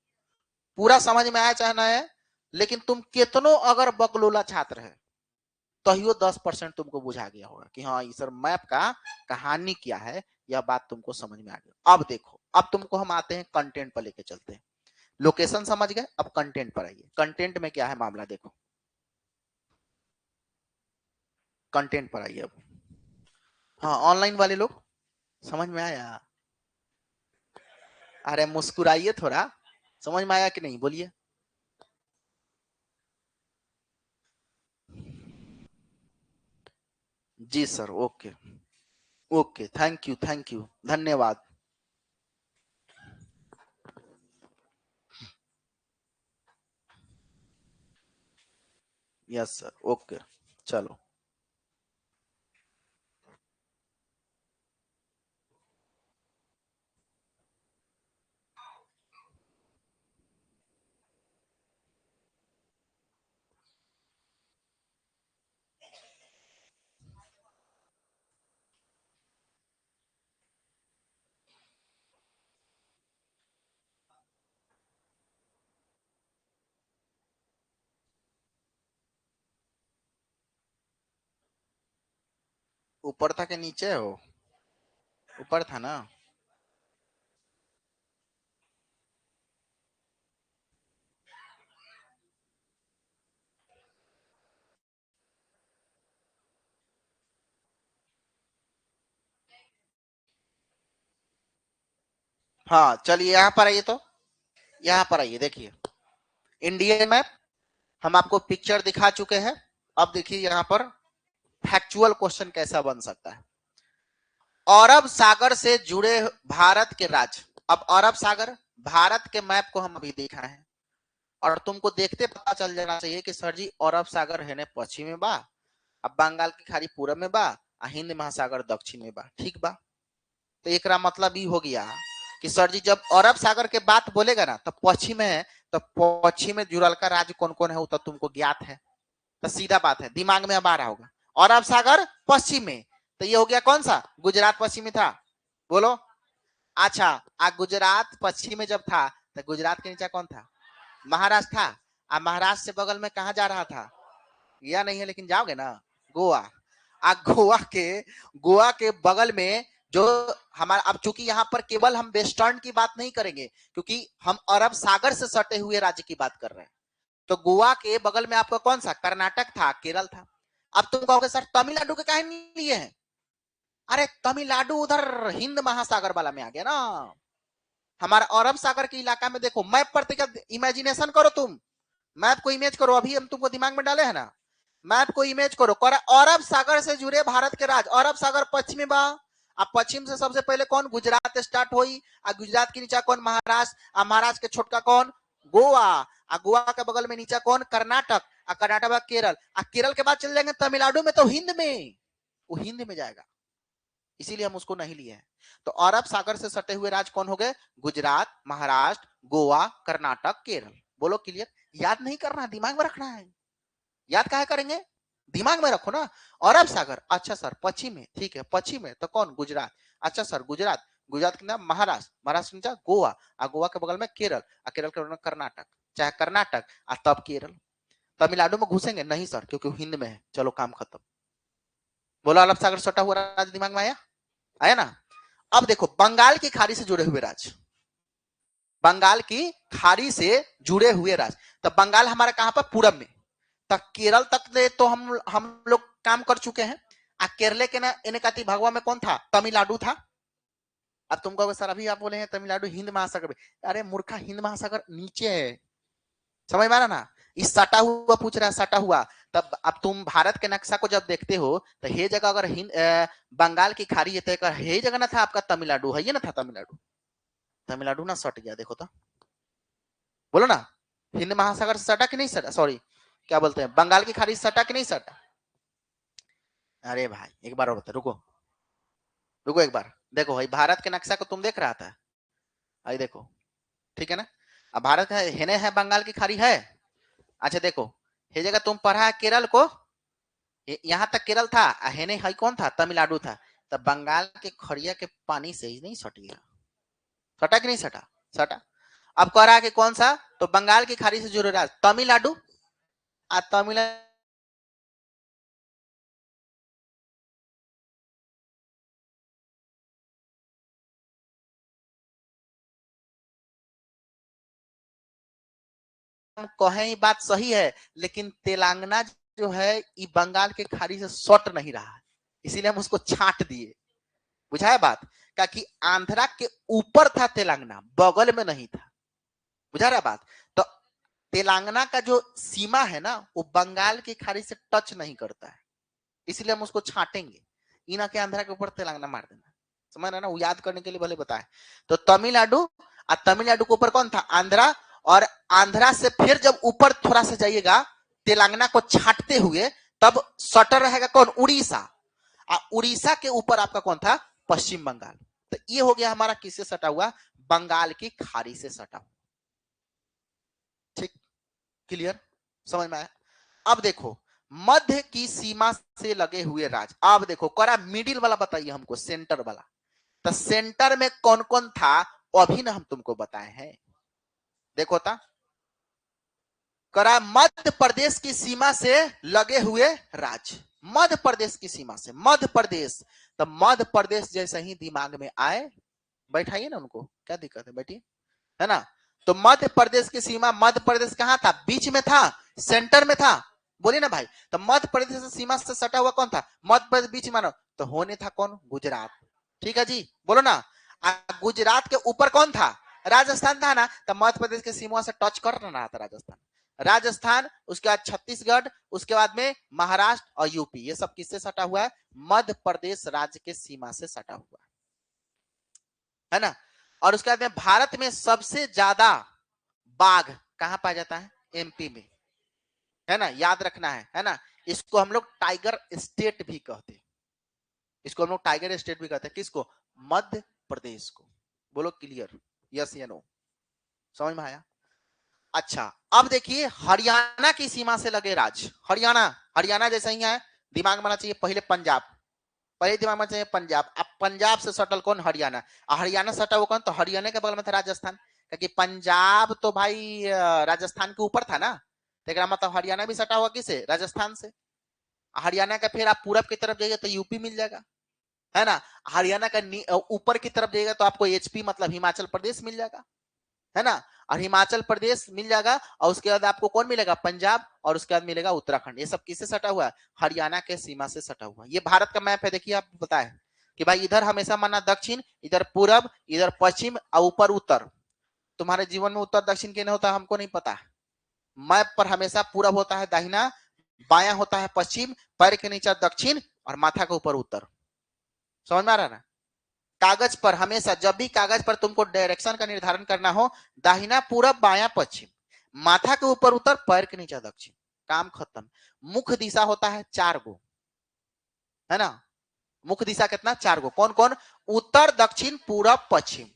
पूरा समझ में आया चाहे ना है, लेकिन तुम कितनो अगर बकलोला छात्र है तो 10% तुमको बुझा गया होगा कि हाँ सर मैप का कहानी क्या है, यह बात तुमको समझ में आ गया। अब देखो, अब तुमको हम आते हैं कंटेंट पर लेके चलते हैं, लोकेशन समझ गए, अब कंटेंट पर आइए। कंटेंट में क्या है मामला देखो, कंटेंट पर आइए अब। हाँ ऑनलाइन वाले लोग समझ में आया, अरे मुस्कुराइए थोड़ा, समझ में आया कि नहीं बोलिए। जी sir, okay okay, thank you धन्यवाद। यस सर, ओके चलो। ऊपर था कि नीचे हो? ऊपर था ना? हाँ चलिए यहाँ पर आइए, तो यहाँ पर आइए, देखिए इंडियन मैप हम आपको पिक्चर दिखा चुके हैं। अब देखिए यहाँ पर फैक्चुअल क्वेश्चन कैसा बन सकता है। अरब सागर से जुड़े भारत के राज्य। अब अरब सागर भारत के मैप को हम अभी देखा है, और तुमको देखते पता चल जाना चाहिए कि सर जी अरब सागर है ने पश्चिम में बा, अब बंगाल की खाड़ी पूरब में बा, हिंद महासागर दक्षिण में बा, ठीक बा। तो एक मतलब ये हो गया कि सर जी जब अरब सागर के बात बोलेगा ना तो पश्चिम में है, तो पश्चिम में जुड़ल का राज्य कौन कौन है वो तो तुमको ज्ञात है, तो सीधा बात है, दिमाग में अब आ रहा होगा अरब सागर पश्चिम में, तो ये हो गया कौन सा, गुजरात पश्चिम में था, बोलो। अच्छा, गुजरात पश्चिम में जब था तो गुजरात के नीचे कौन था, महाराष्ट्र था। महाराष्ट्र से बगल में कहा जा रहा था, या नहीं है लेकिन जाओगे ना, गोवा। गोवा के बगल में जो हमारा, अब चूंकि यहाँ पर केवल हम वेस्टर्न की बात नहीं करेंगे क्योंकि हम अरब सागर से सटे हुए राज्य की बात कर रहे हैं, तो गोवा के बगल में आपका कौन सा, कर्नाटक था, केरल था। अब तुम कहोगे सर तमिलनाडु के काहे नहीं लिए हैं? अरे तमिलनाडु उधर हिंद महासागर वाला में आ गया ना। हमारा अरब सागर के इलाका में देखो, मैप पर इमेजिनेशन करो, तुम मैप को इमेज करो, अभी हम तुमको दिमाग में डाले है ना, मैप को इमेज करो, अरब सागर से जुड़े भारत के राज्य, अरब सागर पश्चिमी बा, अब पश्चिम से सबसे पहले कौन, गुजरात स्टार्ट हुई, गुजरात के नीचे कौन, महाराष्ट्र, महाराष्ट्र के छोटका कौन, गोवा, गोवा के बगल में नीचे कौन, कर्नाटक, कर्नाटक बाद केरल, केरल के बाद चले जाएंगे तमिलनाडु में, तो हिंद में, वो हिंद में जाएगा, इसीलिए हम उसको नहीं लिए हैं। तो अरब सागर से सटे हुए राज्य कौन हो गए, गुजरात, महाराष्ट्र, गोवा, कर्नाटक, केरल। बोलो क्लियर? याद नहीं करना, दिमाग में रखना है। याद काहे करेंगे, दिमाग में रखो ना। अरब सागर, अच्छा सर पश्चिम में, ठीक है पश्चिम में तो कौन, गुजरात, अच्छा सर गुजरात, गुजरात के नाम महाराष्ट्र, महाराष्ट्र के नीचे गोवा, गोवा के बगल में केरल, केरल के बगल में कर्नाटक, चाहे कर्नाटक तब केरल। तमिलनाडु में घुसेंगे नहीं सर क्योंकि हिंद में है, चलो काम खत्म। बोला अरब सागर सटा हुआ राज्य दिमाग में आया, आया ना। अब देखो बंगाल की खाड़ी से जुड़े हुए राज्य, बंगाल की खाड़ी से जुड़े हुए राज्य, तो बंगाल हमारा कहां पर, पूरब में, तक केरल तक तो हम लोग काम कर चुके हैं। केरल के ना इनकाती भगवा में कौन था, तमिलनाडु था। अब तुम कहोगे सर अभी आप बोले हैं तमिलनाडु हिंद महासागर में, अरे मूर्खा हिंद महासागर नीचे है, समझ में आ रहा ना, इस सटा हुआ पूछ रहा है, सटा हुआ। तब अब तुम भारत के नक्शा को जब देखते हो तो ये जगह अगर बंगाल की खाड़ी है तो ये जगह ना था आपका तमिलनाडु, है ये ना था तमिलनाडु, तमिलनाडु ना सट गया, देखो तो, बोलो ना, हिंद महासागर से सटा कि नहीं सटा, सॉरी क्या बोलते हैं, बंगाल की खाड़ी सटा कि नहीं सटा। अरे भाई एक बार और बता, रुको रुको एक बार, देखो भाई भारत के नक्शा को तुम देख रहा था, आई देखो, ठीक है ना। अब भारत है हेने है, बंगाल की खाड़ी है। अच्छा देखो, ये जगह तुम पढ़ा है केरल को, यहां तक केरल था, हेने है कौन था, तमिलनाडु था, तब बंगाल के खड़िया के पानी से ही नहीं सट गया, सटा कि नहीं सटा, सटा। अब कह रहा है कि कौन सा, तो बंगाल की खाड़ी से जुड़े राज्य तमिलनाडु, तमिलनाडु कहे ही बात सही है, लेकिन तेलंगाना जो है ये बंगाल के खाड़ी से सट नहीं रहा है, इसीलिए हम उसको छांट दिए, बुझा है बात, क्या कि आंध्रा के ऊपर था तेलंगाना, बगल में नहीं था, बुझा रहा बात। तो तेलंगाना का जो सीमा है ना वो बंगाल की खाड़ी से टच नहीं करता है, इसलिए हम उसको छांटेंगे, इना के आंध्रा के ऊपर तेलंगाना मार देना, समझ रहे ना, वो याद करने के लिए भले बताए। तो तमिलनाडु, तमिलनाडु के ऊपर कौन था, आंध्रा, और आंध्रा से फिर जब ऊपर थोड़ा सा जाइएगा तेलंगाना को छाटते हुए, तब सटर रहेगा कौन? उड़ीसा। उड़ीसा के ऊपर आपका कौन था? पश्चिम बंगाल। तो ये हो गया हमारा किससे सटा हुआ? बंगाल की खाड़ी से सटा हुआ। ठीक, क्लियर, समझ में आया? अब देखो मध्य की सीमा से लगे हुए राज्य। अब देखो करा मिडिल वाला बताइए हमको, सेंटर वाला। तो सेंटर में कौन कौन था अभी ना हम तुमको बताए हैं। देखो था करा मध्य प्रदेश की सीमा से लगे हुए राज्य, मध्य प्रदेश की सीमा से, मध्य प्रदेश। तो मध्य प्रदेश जैसे ही दिमाग में आए, बैठाइए ना उनको, क्या दिक्कत है, बैठिए, है ना। तो मध्य प्रदेश की सीमा, मध्य प्रदेश कहां था? बीच में था, सेंटर में था, बोलिए ना भाई। तो मध्य प्रदेश की सीमा से सटा हुआ कौन था? मध्य प्रदेश बीच में, तो होने था कौन? गुजरात। ठीक है जी, बोलो ना। गुजरात के ऊपर कौन था? राजस्थान था ना। तो मध्य प्रदेश की सीमा से टच कर रहा था राजस्थान, राजस्थान, उसके बाद छत्तीसगढ़, उसके बाद में महाराष्ट्र और यूपी। ये सब किससे सटा हुआ है? मध्य प्रदेश राज्य के सीमा से सटा हुआ है ना। और उसके बाद में भारत में सबसे ज्यादा बाघ कहां पाया जाता है? एमपी में, है ना, याद रखना है ना। इसको हम लोग टाइगर स्टेट भी कहते हैं, इसको हम लोग टाइगर स्टेट भी कहते हैं। किसको? मध्य प्रदेश को। बोलो क्लियर, यस या नो, समझ में आया? अच्छा, अब देखिए हरियाणा की सीमा से लगे राज्य, हरियाणा, हरियाणा जैसा ही है, दिमाग में आना चाहिए पहले पंजाब, पहले दिमाग में चाहिए पंजाब। अब पंजाब से सटल कौन? हरियाणा। हरियाणा सटा हुआ कौन? तो हरियाणा के बगल में था राजस्थान, क्योंकि पंजाब तो भाई राजस्थान के ऊपर था ना। तो मतलब हरियाणा भी सटा हुआ किसे? राजस्थान से। हरियाणा का फिर आप पूरब की तरफ जाइए तो यूपी मिल जाएगा, है ना। हरियाणा का ऊपर की तरफ जाइएगा तो आपको एचपी मतलब हिमाचल प्रदेश मिल जाएगा, है ना। और हिमाचल प्रदेश मिल जाएगा, और उसके बाद आपको कौन मिलेगा? पंजाब, और उसके बाद मिलेगा उत्तराखंड। ये सब किससे सटा हुआ है? हरियाणा के सीमा से सटा हुआ। ये भारत का मैप है, देखिए आप बताए कि भाई इधर हमेशा माना दक्षिण, इधर पूरब, इधर पश्चिम और ऊपर उत्तर। तुम्हारे जीवन में उत्तर दक्षिण के नहीं होता हमको नहीं पता। मैप पर हमेशा पूरब होता है दाहिना, बाया होता है पश्चिम, पैर के नीचे दक्षिण और माथा के ऊपर उत्तर। समझ में आ रहा ना? कागज पर हमेशा, जब भी कागज पर तुमको डायरेक्शन का निर्धारण करना हो, दाहिना पूरब बाया पश्चिम, माथा के ऊपर उत्तर, पैर के नीचे दक्षिण, काम खत्म। मुख्य दिशा होता है 4 गो, है ना। मुख्य दिशा कितना? 4 गो। कौन कौन? उत्तर, दक्षिण, पूरब, पश्चिम।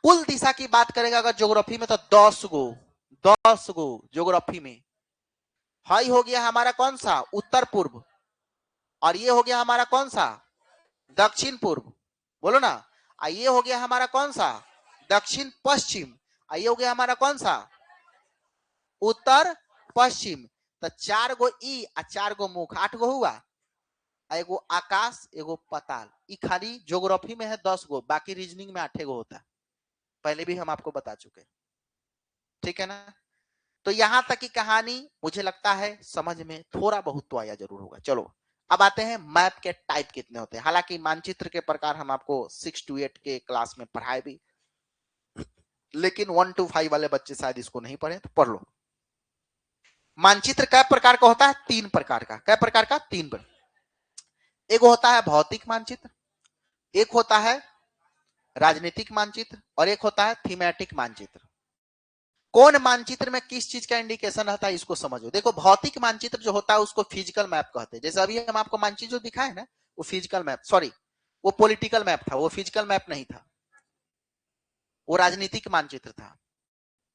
कुल दिशा की बात करेगा अगर ज्योग्राफी में तो 10 गो, 10 गो ज्योग्राफी में। हाई हो गया हमारा कौन सा? उत्तर पूर्व, और ये हो गया हमारा कौन सा? दक्षिण पूर्व, बोलो ना। ये हो गया हमारा कौन सा? दक्षिण पश्चिम। ये हो गया हमारा कौन सा? उत्तर पश्चिम। तो 4 गो ई और 4 गो मुख, 8 गो हुआ। एगो आकाश, एगो पताल। ई खाली ज्योग्राफी में है 10 गो, बाकी रीजनिंग में 8 गो होता है, पहले भी हम आपको बता चुके। ठीक है ना। तो यहां तक की कहानी मुझे लगता है समझ में थोड़ा बहुत तो आया जरूर होगा। चलो अब आते हैं मैप के टाइप कितने होते हैं। हालांकि मानचित्र के प्रकार हम आपको 6 to 8 के क्लास में पढ़ाए भी, लेकिन 1 to 5 वाले बच्चे शायद इसको नहीं पढ़े, तो पढ़ लो। मानचित्र कै प्रकार का होता है? 3 प्रकार का। कै प्रकार का? 3 प्रकार। एक होता है भौतिक मानचित्र, एक होता है राजनीतिक मानचित्र, और एक होता है थीमेटिक मानचित्र। कौन मानचित्र में किस चीज का इंडिकेशन रहता है इसको समझो। देखो भौतिक मानचित्र जो होता है उसको फिजिकल मैप कहते हैं। जैसे अभी हम आपको मानचित्र जो दिखाए ना, वो फिजिकल मैप, सॉरी वो पॉलिटिकल मैप था, वो फिजिकल मैप नहीं था, वो राजनीतिक मानचित्र था,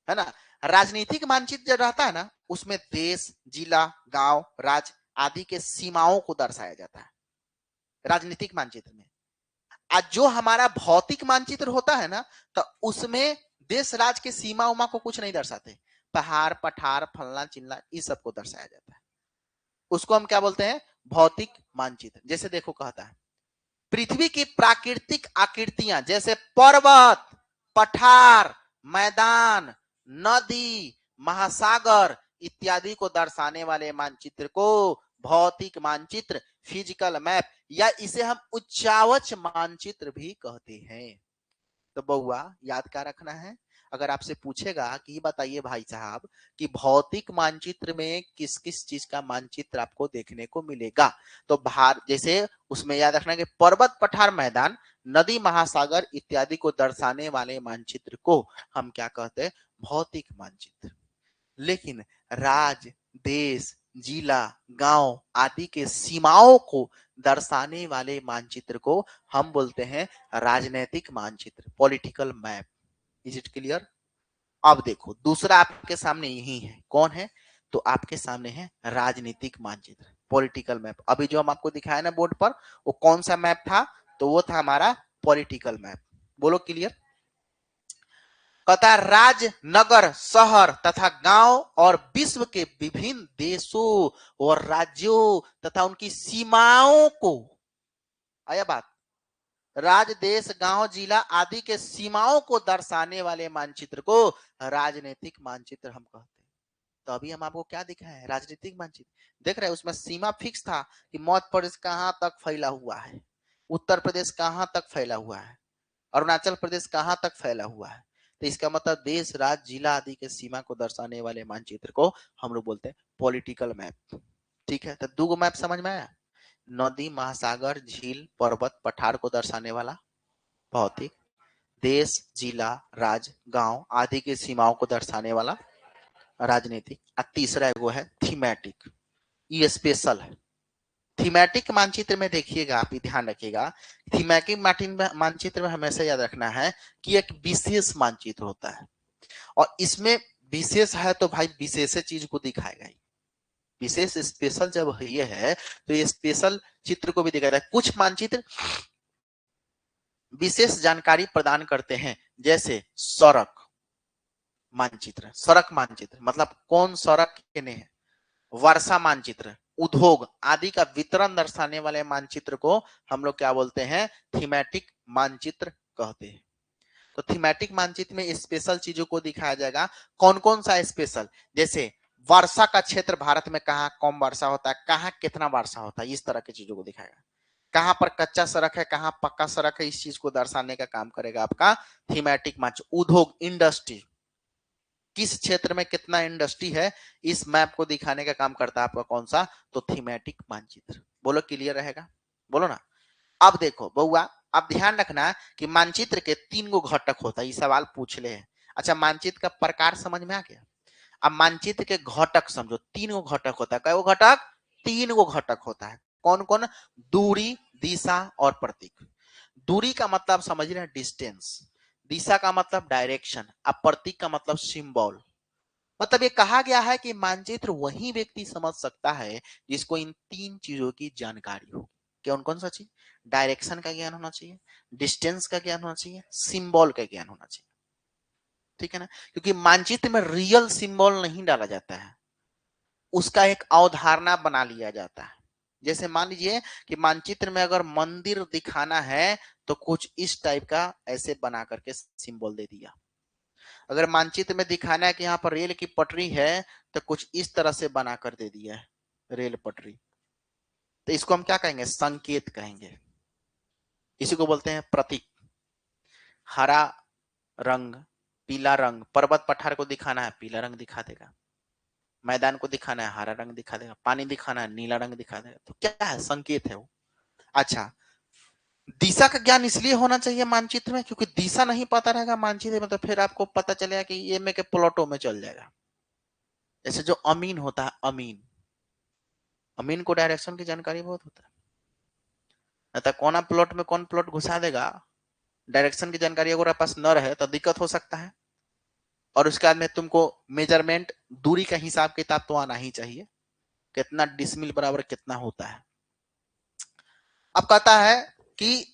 है ना। राजनीतिक मानचित्र जो रहता है ना, उसमें देश, जिला, गांव, राज्य आदि के सीमाओं को दर्शाया जाता है राजनीतिक मानचित्र में। आज जो हमारा भौतिक मानचित्र होता है ना, तो उसमें देश राज्य के सीमा उमा को कुछ नहीं दर्शाते, पहाड़ पठार फलना चिल्ला इस सब को दर्शाया जाता है। उसको हम क्या बोलते हैं? भौतिक मानचित्र। जैसे देखो कहता है पृथ्वी की प्राकृतिक आकृतियां, जैसे पर्वत, पठार, मैदान, नदी, महासागर इत्यादि को दर्शाने वाले मानचित्र को भौतिक मानचित्र, फिजिकल मैप, या इसे हम उच्चावच मानचित्र भी कहते हैं। तो बउआ याद क्या रखना है? अगर आपसे पूछेगा कि बताइए भाई साहब कि भौतिक मानचित्र में किस किस चीज का मानचित्र आपको देखने को मिलेगा, तो जैसे उसमें याद रखना कि पर्वत, पठार, मैदान, नदी, महासागर इत्यादि को दर्शाने वाले मानचित्र को हम क्या कहते हैं? भौतिक मानचित्र। लेकिन राज्य, देश, जिला, गांव आदि के सीमाओं को दर्शाने वाले मानचित्र को हम बोलते हैं राजनीतिक मानचित्र, political map. Is it clear? अब देखो दूसरा आपके सामने यही है, कौन है? तो आपके सामने है राजनीतिक मानचित्र, पॉलिटिकल मैप। अभी जो हम आपको दिखाया ना बोर्ड पर, वो कौन सा मैप था? तो वो था हमारा पॉलिटिकल मैप। बोलो क्लियर? कहता राज्य, नगर, शहर तथा गांव और विश्व के विभिन्न देशों और राज्यों तथा उनकी सीमाओं को, आया बात, राज्य, देश, गांव, जिला आदि के सीमाओं को दर्शाने वाले मानचित्र को राजनीतिक मानचित्र हम कहते हैं। तो अभी हम आपको क्या दिखाए हैं? राजनीतिक मानचित्र। देख रहे हैं उसमें सीमा फिक्स था कि मध्य प्रदेश कहां तक फैला हुआ है, उत्तर प्रदेश कहां तक फैला हुआ है, अरुणाचल प्रदेश कहां तक फैला हुआ है। तो इसका मतलब देश, राज्य, जिला आदि के सीमा को दर्शाने वाले मानचित्र को हम लोग बोलते हैं पॉलिटिकल मैप। ठीक है, तो दो मैप समझ में आया? नदी, महासागर, झील, पर्वत, पठार को दर्शाने वाला भौतिक, देश, जिला, राज्य, गांव आदि की सीमाओं को दर्शाने वाला राजनीतिक, और तीसरा एगो है थीमेटिक। ये स्पेशल है। थीमेटिक मानचित्र में देखिएगा, आप ध्यान रखिएगा, थीमेटिक मानचित्र में हमेशा याद रखना है कि एक विशेष मानचित्र होता है, और इसमें विशेष है तो भाई विशेष चीज को दिखाएगा ही। विशेष स्पेशल जब ये है तो ये स्पेशल चित्र को भी दिखाएगा। कुछ मानचित्र विशेष जानकारी प्रदान करते हैं, जैसे सड़क मानचित्र, सड़क मानचित्र मतलब कौन सड़क कितने है, वर्षा मानचित्र, उद्योग आदि का वितरण दर्शाने वाले मानचित्र को हम लोग क्या बोलते हैं? थीमेटिक मानचित्र कहते हैं। तो थीमेटिक मानचित्र में स्पेशल चीजों को दिखाया जाएगा। कौन कौन सा स्पेशल? जैसे वर्षा का क्षेत्र भारत में कहाँ कम वर्षा होता है, कहाँ कितना वर्षा होता है, इस तरह की चीजों को दिखाएगा। कहां पर कच्चा सड़क है, कहां पक्का सड़क है, इस चीज को दर्शाने का काम करेगा आपका थीमेटिक मानचित्र। उद्योग, इंडस्ट्री, किस क्षेत्र में कितना इंडस्ट्री है, इस मैप को दिखाने का काम करता है आपका कौन सा? तो थीमेटिक मानचित्र। बोलो क्लियर रहेगा? बोलो ना। अब देखो बउआ, अब ध्यान रखना कि मानचित्र के 3 गो घटक होता है, ये सवाल पूछ ले हैं। अच्छा, मानचित्र का प्रकार समझ में आ गया? अब मानचित्र के घटक समझो, 3 गो घटक होता है। कै गो घटक? 3 गो घटक होता है। कौन कौन? दूरी, दिशा और प्रतीक। दूरी का मतलब समझ रहे हैं, डिस्टेंस। दिशा का मतलब डायरेक्शन। अब प्रतीक का मतलब सिंबल। मतलब ये कहा गया है कि मानचित्र वही व्यक्ति समझ सकता है जिसको इन 3 चीजों की जानकारी हो। कौन कौन सा चीज? डायरेक्शन का ज्ञान होना चाहिए, डिस्टेंस का ज्ञान होना चाहिए, सिंबल का ज्ञान होना चाहिए। ठीक है ना? क्योंकि मानचित्र में रियल सिंबल नहीं डाला जाता है, उसका एक अवधारणा बना लिया जाता है। जैसे मान लीजिए कि मानचित्र में अगर मंदिर दिखाना है तो कुछ इस टाइप का ऐसे बना करके सिंबल दे दिया। अगर मानचित्र में दिखाना है कि यहाँ पर रेल की पटरी है तो कुछ इस तरह से बनाकर दे दिया है रेल पटरी। तो इसको हम क्या कहेंगे? संकेत कहेंगे। इसी को बोलते हैं प्रतीक। हरा रंग, पीला रंग, पर्वत पठार को दिखाना है पीला रंग दिखा देगा, मैदान को दिखाना है हरा रंग दिखा देगा, पानी दिखाना है नीला रंग दिखा देगा। तो क्या है? संकेत है वो। अच्छा, दिशा का ज्ञान इसलिए होना चाहिए मानचित्र में, क्योंकि दिशा नहीं पता रहेगा मानचित्र में तो फिर आपको पता चलेगा कि ये में के प्लॉटों में चल जाएगा। जैसे जो अमीन होता है, अमीन, अमीन को डायरेक्शन की जानकारी बहुत होता है। तो कौन प्लॉट में कौन प्लॉट घुसा देगा, डायरेक्शन की जानकारी अगर आपके पास न रहे तो दिक्कत हो सकता है। और उसके बाद में तुमको मेजरमेंट, दूरी का हिसाब किताब तो आना ही चाहिए, कितना डिसमिल बराबर कितना होता है। अब कहता है कि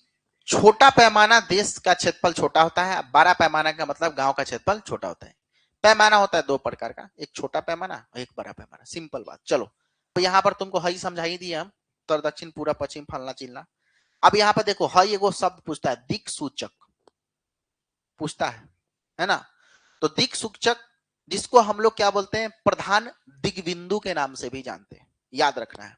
छोटा पैमाना देश का क्षेत्रफल छोटा होता है, बड़ा पैमाना का मतलब गांव का क्षेत्रफल छोटा होता है। पैमाना होता है 2 प्रकार का, एक छोटा पैमाना और एक बड़ा पैमाना। सिंपल बात। चलो तो यहाँ पर तुमको हई समझाई दिए हम, उत्तर दक्षिण पूरा पश्चिम फलना चिलना। अब यहाँ पर देखो हई एगो शब्द पूछता है, दिक सूचक पूछता है ना? तो दिक सूचक जिसको हम लोग क्या बोलते हैं? प्रधान दिग्बिंदु के नाम से भी जानते हैं, याद रखना है।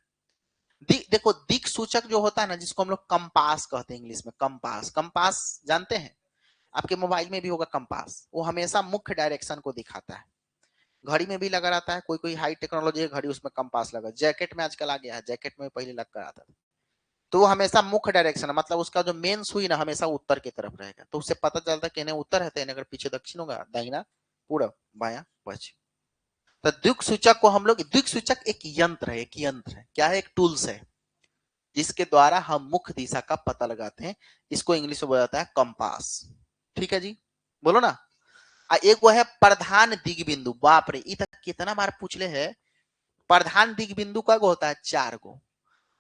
देखो दिक सूचक जो होता है ना, जिसको हम लोग कंपास कहते हैं इंग्लिश में, कंपास। कंपास जानते हैं? आपके मोबाइल में भी होगा कंपास, वो हमेशा मुख्य डायरेक्शन को दिखाता है। घड़ी में भी लगा रहता है, कोई कोई हाई टेक्नोलॉजी घड़ी उसमें कंपास लगा, जैकेट में आजकल आ गया है, जैकेट में पहले लग कर आता था। तो वो हमेशा मुख्य डायरेक्शन है, मतलब उसका जो मेन सुई ना हमेशा उत्तर की तरफ रहेगा, तो उससे पता चलता है कि इन्हें उत्तर है, अगर पीछे दक्षिण होगा, दाहिना पूरब, बाया पश्चिम। तो द्विक सूचक को हम लोग, द्विक सूचक एक यंत्र है, क्या है, एक टूल्स है जिसके द्वारा हम मुख्य दिशा का पता लगाते हैं। इसको इंग्लिश में बोला जाता है कंपास। ठीक है जी, बोलो ना। एक वो है प्रधान दिग बिंदु। बाप रे, ये तक कितना बार पूछले है। प्रधान दिग बिंदु का होता है 4 गो।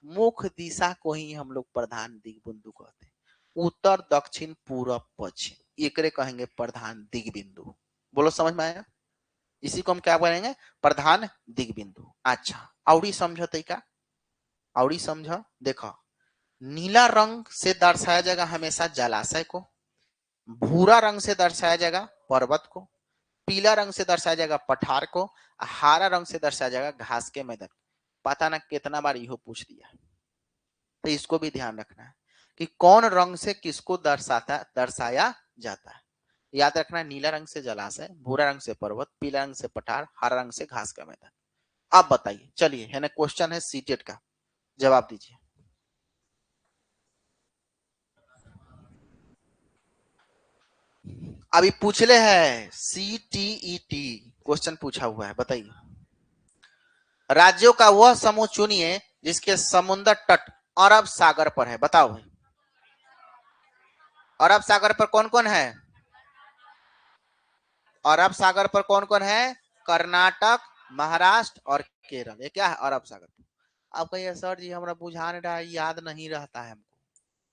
मुख्य दिशा को ही हम लोग प्रधान दिग बिंदु कहते हैं। उत्तर, दक्षिण, पूर्व, पश्चिम, एकरे कहेंगे प्रधान दिग बिंदु। बोलो समझ में आया। इसी को हम क्या बोलेंगे, प्रधान दिग बिंदु। अच्छा, औरी समझो तरीका, औरी समझो। देखो, नीला रंग से दर्शाया जाएगा हमेशा जलाशय को, भूरा रंग से दर्शाया जाएगा पर्वत को, पीला रंग से दर्शाया जाएगा पठार को, हरा रंग से दर्शाया जाएगा घास के मैदान। पता ना कितना बार यह पूछ दिया, तो इसको भी ध्यान रखना है कि कौन रंग से किसको दर्शाया जाता है। याद रखना, नीला रंग से जलाशय, भूरा रंग से पर्वत, पीला रंग से पठार, हरा रंग से घास का मैदान। आप बताइए, चलिए, है ना, क्वेश्चन है सीटेट का, जवाब दीजिए। अभी पूछले है CTET क्वेश्चन पूछा हुआ है, बताइए। राज्यों का वह समूह चुनिए जिसके समुद्र तट अरब सागर पर है। बताओ भाई, अरब सागर पर कौन कौन है? अरब सागर पर कौन कौन है? कर्नाटक, महाराष्ट्र और केरल। ये क्या है? अरब सागर। अब कहिए सर जी हमरा बुझा नहीं रहा, याद नहीं रहता है हमको।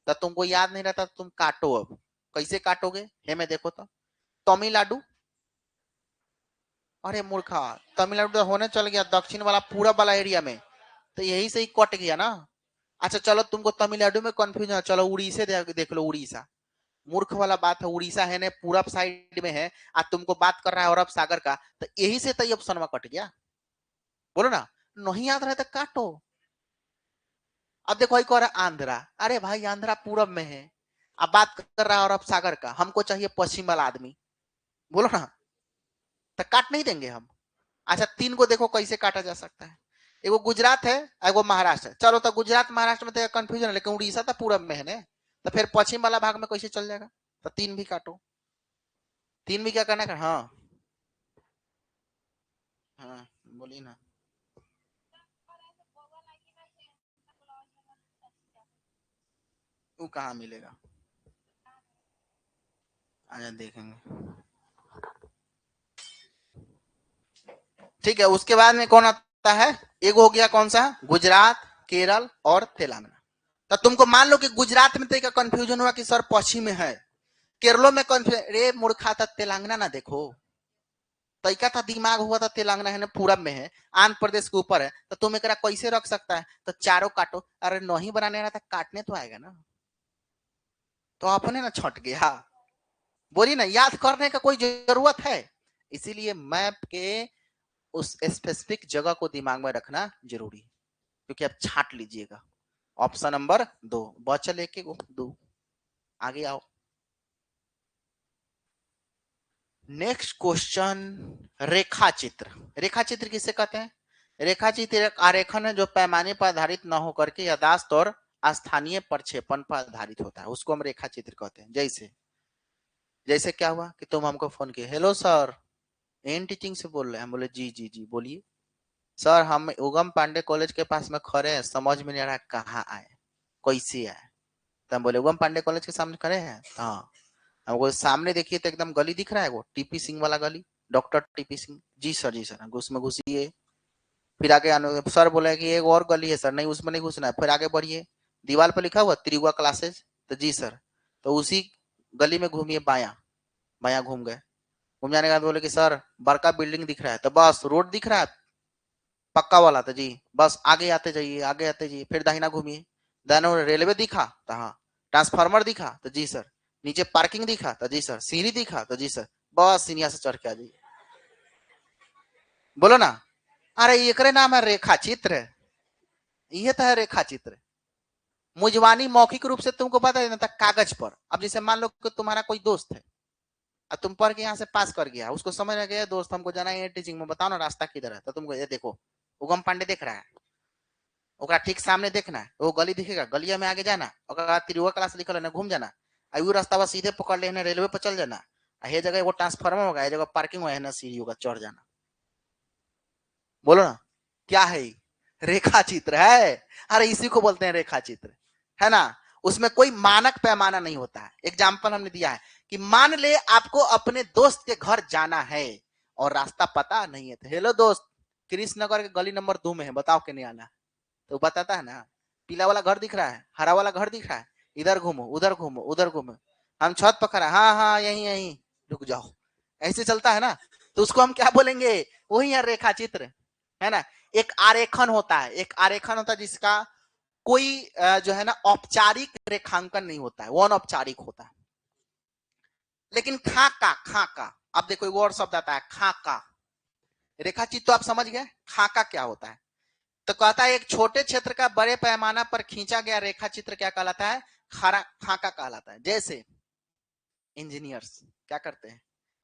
तो तुमको याद नहीं रहता तो तुम काटो। अब कैसे काटोगे, हे में देखो तो। तमिलनाडु, अरे मूर्खा, तमिलनाडु तो होने चल गया दक्षिण वाला पूरब वाला एरिया में, तो यही से ही कट गया ना। अच्छा चलो, तुमको तमिलनाडु में कंफ्यूजन है, चलो उड़ीसा देख लो। उड़ीसा, मूर्ख वाला बात है। उड़ीसा है ना पूरब साइड में है, आज तुमको बात कर रहा है अरब सागर का, तो यही से तो ऑप्शन में कट गया। बोलो ना, नहीं याद रहे तो काटो। अब देखो एक और आंध्रा, अरे भाई आंध्रा पूरब में है, अब बात कर रहा है अरब सागर का, हमको चाहिए पश्चिम वाला आदमी। बोलो ना, तो काट नहीं देंगे हम। अच्छा, 3 को देखो कैसे काटा जा सकता है। एगो गुजरात है, एगो महाराष्ट्र है। चलो तो गुजरात महाराष्ट्र में तो कंफ्यूजन है, लेकिन उड़ीसा तो पूरब में है ना, तो फिर पश्चिम वाला भाग में कैसे चल जाएगा। तो 3 भी काटो। 3 भी क्या करना है? हाँ हाँ, बोलिए ना। वो कहाँ मिलेगा, आजा देखेंगे। ठीक है, उसके बाद में कौन आता है? एक हो गया कौन सा, गुजरात, केरल और तेलंगाना। तो तुमको मान लो कि गुजरात में तो कंफ्यूजन हुआ कि सर पश्चिम में है, केरलों में कंफ्यूजन, रे मूर्खा था तेलंगाना ना देखो। तैका था दिमाग हुआ था तेलंगाना है ना पूरब में है, आंध्र प्रदेश के ऊपर है, तो तुम एक कैसे रख सकता है? तो चारों काटो। अरे नहीं बनाने रहा था, काटने तो आएगा ना, तो अपने ना छट गया। बोली ना, याद करने का कोई जरूरत है? इसीलिए मैप के उस स्पेसिफिक जगह को दिमाग में रखना जरूरी है, क्योंकि आप छाट लीजिएगा। ऑप्शन नंबर 2 बचल, एक 2। आगे आओ। नेक्स्ट क्वेश्चन, रेखा चित्र। रेखा चित्र किसे कहते हैं? रेखा चित्र एक आरेखन है जो पैमाने पर आधारित न होकर के यथास्थ और स्थानीय प्रक्षेपण पर आधारित होता है, उसको हम रेखा चित्र कहते हैं। जैसे जैसे क्या हुआ कि तुम हमको फोन किए, हेलो सर, एन टीचिंग से बोल रहे हैं। हम बोले जी जी जी बोलिए। सर हम उगम पांडे कॉलेज के पास में खड़े हैं, समझ में नहीं आ रहा कहाँ आए, कैसे आए। तो हम बोले उगम पांडे कॉलेज के सामने खड़े हैं। हाँ, हमको सामने देखिए तो एकदम गली दिख रहा है, वो टीपी सिंह वाला गली, डॉक्टर टीपी सिंह। जी सर, जी सर, उसमें घुसिए। फिर आगे सर बोले कि एक और गली है सर, नहीं उसमें नहीं घुसना है, फिर आगे बढ़िए, दीवार पर लिखा हुआ त्रियुगा क्लासेस। तो जी सर, तो उसी गली में घूमिए, बाया बाया घूम गए। घूम जाने के बाद बोले कि सर बड़का बिल्डिंग दिख रहा है, तो बस रोड दिख रहा है पक्का वाला, तो जी बस आगे आते जाइए, आगे आते जाइए, फिर दाहिना घूमिए। दाहिना रेलवे दिखा तो हाँ, ट्रांसफार्मर दिखा तो जी सर, नीचे पार्किंग दिखा तो जी सर, सीढ़ी दिखा तो जी सर, बस सीढ़िया से चढ़ के आ जाइए। बोलो ना, अरे एकरे नाम है रेखा चित्र, ये तो है रेखा चित्र। मुजवानी मौखिक रूप से तुमको पता है ना, कागज पर। अब जैसे मान लो कि तुम्हारा कोई दोस्त है और तुम पढ़ के यहाँ से पास कर गया, उसको समझ में गया दोस्त हमको जाना है टीचिंग में, बताओ ना रास्ता किधर है, तो तुमको ये देखो उगम पांडे देख रहा है, ओकरा ठीक सामने देखना है, वो गली दिखेगा, गलिया में आगे जाना, त्रियुगा क्लास लिखल है ना, घूम जाना, वो रास्ता सीधे पकड़ लेना, रेलवे पर चल जाना, ये जगह वो ट्रांसफार्मर होगा, ये जगह पार्किंग है ना, सीढ़ी होगा, चढ़ जाना। बोलो ना, क्या है? रेखा चित्र है। अरे इसी को बोलते हैं रेखा चित्र, है ना। उसमें कोई मानक पैमाना नहीं होता है। एग्जाम्पल हमने दिया है कि मान ले आपको अपने दोस्त के घर जाना है और रास्ता पता नहीं है, तो हेलो दोस्त, कृष्णनगर के गली नंबर 2 में है, बताओ कि नहीं आना। तो बताता है ना, पीला वाला घर दिख रहा है, हरा वाला घर दिख रहा है, इधर घूमो उधर घूमो उधर घूमो, हम छत पर खड़ा, हाँ हाँ यही यही, रुक जाओ, ऐसे चलता है ना। तो उसको हम क्या बोलेंगे? वही है रेखा चित्र, है ना। एक आरेखन होता है, एक आरेखन होता है जिसका कोई जो है ना औपचारिक रेखांकन नहीं होता है, वो अनौपचारिक होता है। लेकिन खाका, खाका, अब देखो एक और शब्द आता है खाका। रेखा चित्र तो आप समझ गए, खाका क्या होता है? तो कहता है एक छोटे क्षेत्र का बड़े पैमाना पर खींचा गया रेखा चित्र क्या कहलाता है? खाका कहलाता है। जैसे इंजीनियर्स क्या करते हैं,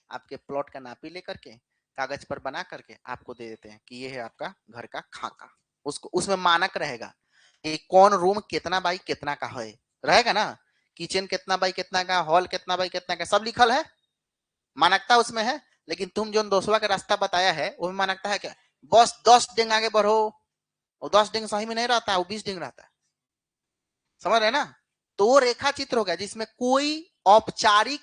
आपके प्लॉट का नापी लेकर के कागज पर बना करके आपको दे देते हैं कि ये है आपका घर का खाका। उसको उसमें मानक रहेगा कि कौन रूम कितना बाई कितना का है, रहेगा ना। किचन कितना बाई कितना का, हॉल कितना बाई कितना का, सब लिखल है, मानकता उसमें है। लेकिन तुम जो दोस्तवा का रास्ता बताया है वो में मानकता है क्या? बस 10 डिंग आगे बढ़ो, और 10 डिंग सही में नहीं रहता है, वो 20 डिंग रहता है, समझ रहे ना। तो वो रेखा चित्र हो गया जिसमें कोई औपचारिक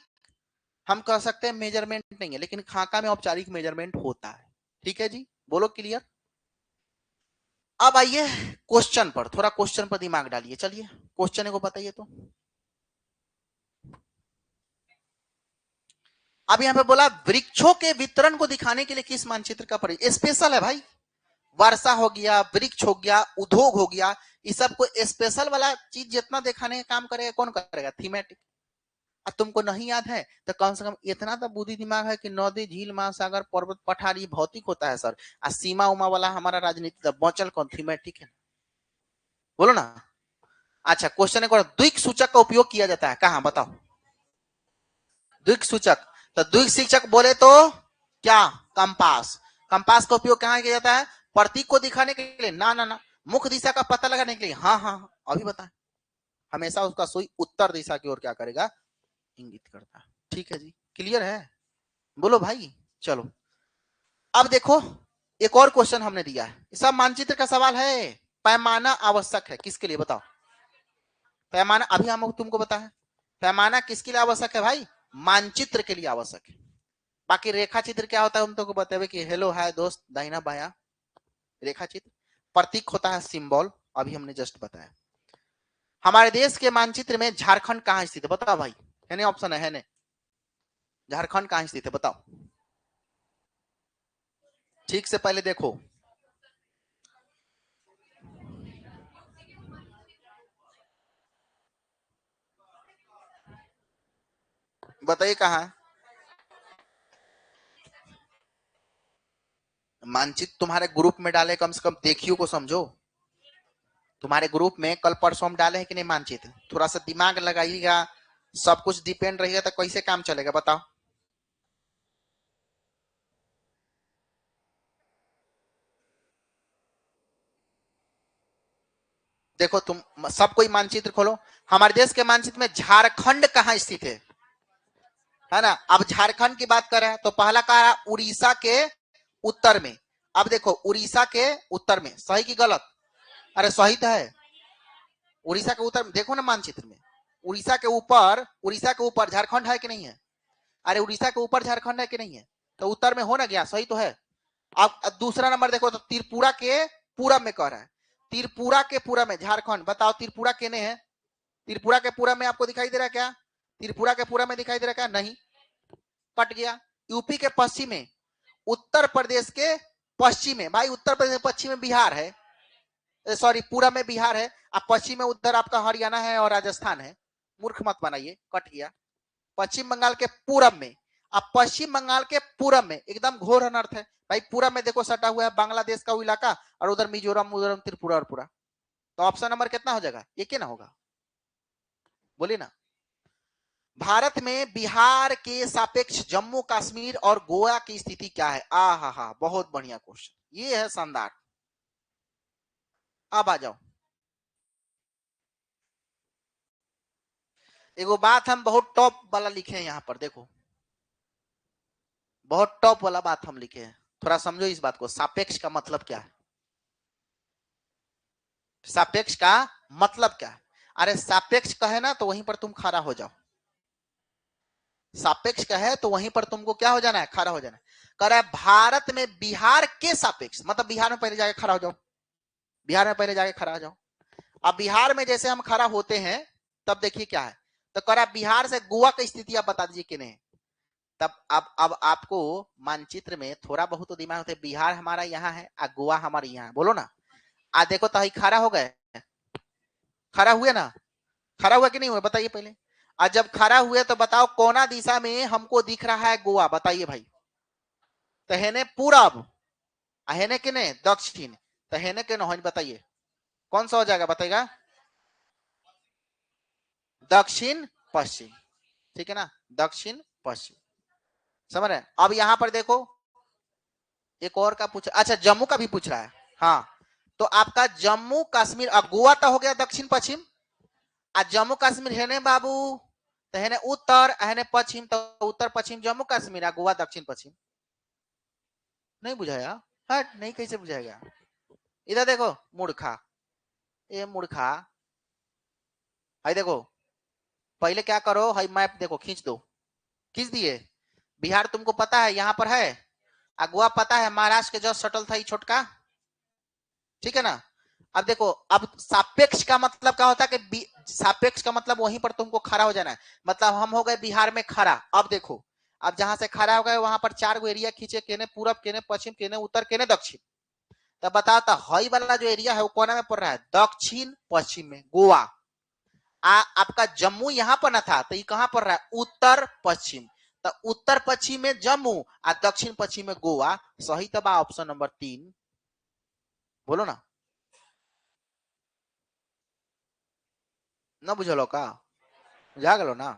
हम कह सकते हैं मेजरमेंट नहीं है, लेकिन खाका में औपचारिक मेजरमेंट होता है। ठीक है जी, बोलो क्लियर। अब आइए क्वेश्चन पर, थोड़ा क्वेश्चन पर दिमाग डालिए। चलिए क्वेश्चन को बताइए। तो अब यहाँ पे बोला वृक्षों के वितरण को दिखाने के लिए किस मानचित्र का प्रयोग? स्पेशल है भाई, वर्षा हो गया, वृक्ष हो गया, उद्योग हो गया, इस सब को स्पेशल वाला चीज जितना दिखाने का काम करेगा कौन करेगा? थीमेटिक। अब तुमको नहीं याद है तो कम से कम इतना तो बुद्धि दिमाग है कि नदी झील महासागर पर्वत पठारी भौतिक होता है सर, आ सीमा उमा वाला हमारा राजनीति बचल कौन? थीमेटिक है, बोलो ना। अच्छा क्वेश्चन एक और, द्विक सूचक का उपयोग किया जाता है कहाँ, बताओ? द्विक सूचक, तो द्विक सूचक बोले तो क्या? कंपास। कंपास का उपयोग कहाँ किया जाता है? प्रतीक को दिखाने के लिए ना ना ना, मुख्य दिशा का पता लगाने के लिए। हाँ हाँ अभी बताएं। हमेशा उसका सुई उत्तर दिशा की ओर क्या करेगा? इंगित करता है। ठीक है जी, क्लियर है, बोलो भाई। चलो अब देखो, एक और क्वेश्चन हमने दिया है, सब मानचित्र का सवाल है। पैमाना आवश्यक है किसके लिए, बताओ? पैमाना अभी हम तुमको बताया, पैमाना किसके लिए आवश्यक है भाई? मानचित्र के लिए आवश्यक है। बाकी रेखा चित्र क्या होता है हम तुमको बताए कि हेलो हाय दोस्त दाहिना बाया। रेखा चित्र प्रतीक होता है, सिंबल, अभी हमने जस्ट बताया। हमारे देश के मानचित्र में झारखंड कहाँ स्थित है, बताओ भाई? है नहीं ऑप्शन है नहीं, झारखंड कहाँ स्थित है बताओ? ठीक से पहले देखो, बताइए कहाँ। मानचित्र तुम्हारे ग्रुप में डाले, कम से कम देखियो को समझो। तुम्हारे ग्रुप में कल परसों हम डाले हैं कि नहीं मानचित्र? थोड़ा सा दिमाग लगाइएगा, सब कुछ डिपेंड रहेगा तो कैसे काम चलेगा बताओ? देखो तुम सब कोई मानचित्र खोलो, हमारे देश के मानचित्र में झारखंड कहाँ स्थित है ना। अब झारखंड की बात करें तो पहला कहा उड़ीसा के उत्तर में। अब देखो उड़ीसा के उत्तर में, सही की गलत? अरे सही तो है, उड़ीसा के उत्तर में देखो ना मानचित्र में, उड़ीसा के ऊपर झारखंड है कि नहीं है? अरे उड़ीसा के ऊपर झारखंड है कि नहीं है? तो उत्तर में हो ना गया, सही तो है। अब दूसरा नंबर देखो तो त्रिपुरा के पूरब में कह रहा है, त्रिपुरा के पूरब में झारखंड, बताओ त्रिपुरा केने है? त्रिपुरा के पूरब में आपको दिखाई दे रहा है क्या? त्रिपुरा के पूरब में दिखाई दे रहा है क्या? नहीं, कट गया। यूपी के पश्चिम में, उत्तर प्रदेश के पश्चिम में, भाई उत्तर प्रदेश के पश्चिम में बिहार है, सॉरी पूरब में बिहार है, अब पश्चिम में उधर आपका हरियाणा है और राजस्थान है। मूर्ख मत बनाइए, कट गया। पश्चिम बंगाल के पूरब में, अब पश्चिम बंगाल के पूरब में एकदम घोर अनर्थ है भाई, पूरब में देखो सटा हुआ है बांग्लादेश का वो इलाका, और उधर मिजोरम उधर त्रिपुरा और पूरा। तो ऑप्शन नंबर कितना हो जाएगा? एक ही ना होगा, बोलिए ना। भारत में बिहार के सापेक्ष जम्मू कश्मीर और गोवा की स्थिति क्या है? आ हा हा, बहुत बढ़िया क्वेश्चन, ये है शानदार। अब आ जाओ, एगो बात हम बहुत टॉप वाला लिखे हैं यहाँ पर, देखो बहुत टॉप वाला बात हम लिखे हैं। थोड़ा समझो इस बात को, सापेक्ष का मतलब क्या है? सापेक्ष का मतलब क्या है? अरे सापेक्ष कहे ना तो वहीं पर तुम खड़ा हो जाओ। सापेक्ष का है तो वहीं पर तुमको क्या हो जाना है? खड़ा हो जाना है। कह रहा है भारत में बिहार के सापेक्ष, मतलब बिहार में पहले जाके खड़ा हो जाओ, बिहार में पहले जाके खड़ा हो जाओ। अब बिहार में जैसे हम खड़ा होते हैं तब देखिए क्या है, तो कह रहा है बिहार से गोवा की स्थिति आप बता दीजिए कि नहीं। तब अब आपको मानचित्र में थोड़ा बहुत तो दिमाग होता है, बिहार हमारा यहाँ है और गोवा हमारे यहाँ है, बोलो ना। आज देखो तो खड़ा हो गए, खड़ा हुए ना, खड़ा हुआ कि नहीं हुआ बताइए पहले। और जब खड़ा हुए तो बताओ कोना दिशा में हमको दिख रहा है गोवा, बताइए भाई। तो हेने पूरब, हेने के ने दक्षिण, तो हेने के न बताइए कौन सा हो जाएगा, बताइएगा। दक्षिण पश्चिम, ठीक है ना, दक्षिण पश्चिम, समझ रहे हैं। अब यहां पर देखो एक और का पूछ, अच्छा जम्मू का भी पूछ रहा है। हाँ, तो आपका जम्मू कश्मीर, अब गोवा तो हो गया दक्षिण पश्चिम, आ जम्मू कश्मीर है ने बाबू, तो है ने उत्तर, है ने पश्चिम, तो उत्तर पश्चिम जम्मू कश्मीर, गोवा दक्षिण पश्चिम। नहीं बुझाया? हट, नहीं कैसे बुझाएगा। इधर देखो मूर्खा, ये मूर्खा, हाई देखो, पहले क्या करो, हाई मैप देखो, खींच दो, खींच दिए। बिहार तुमको पता है यहां पर है, गोवा पता है महाराष्ट्र के जो सटल था ये छोटका, ठीक है ना। अब देखो, अब सापेक्ष का मतलब क्या होता है कि सापेक्ष का मतलब वहीं पर तुमको खड़ा हो जाना है, मतलब हम हो गए बिहार में खड़ा। अब देखो, अब जहां से खड़ा हो गए वहां पर 4 गो एरिया खींचे, केने पूरब, केने पश्चिम, केने उत्तर, केने दक्षिण। तब बताओ तो हई वाला जो एरिया है वो कोना में पड़ रहा है? दक्षिण पश्चिम में, गोवा। आपका जम्मू यहां पर ना था तो ये कहां पड़ रहा है? उत्तर पश्चिम। तो उत्तर पश्चिम में जम्मू और दक्षिण पश्चिम में गोवा। सही तब ऑप्शन नंबर 3, बोलो ना। ना बुझलो का, बुझा गलो ना,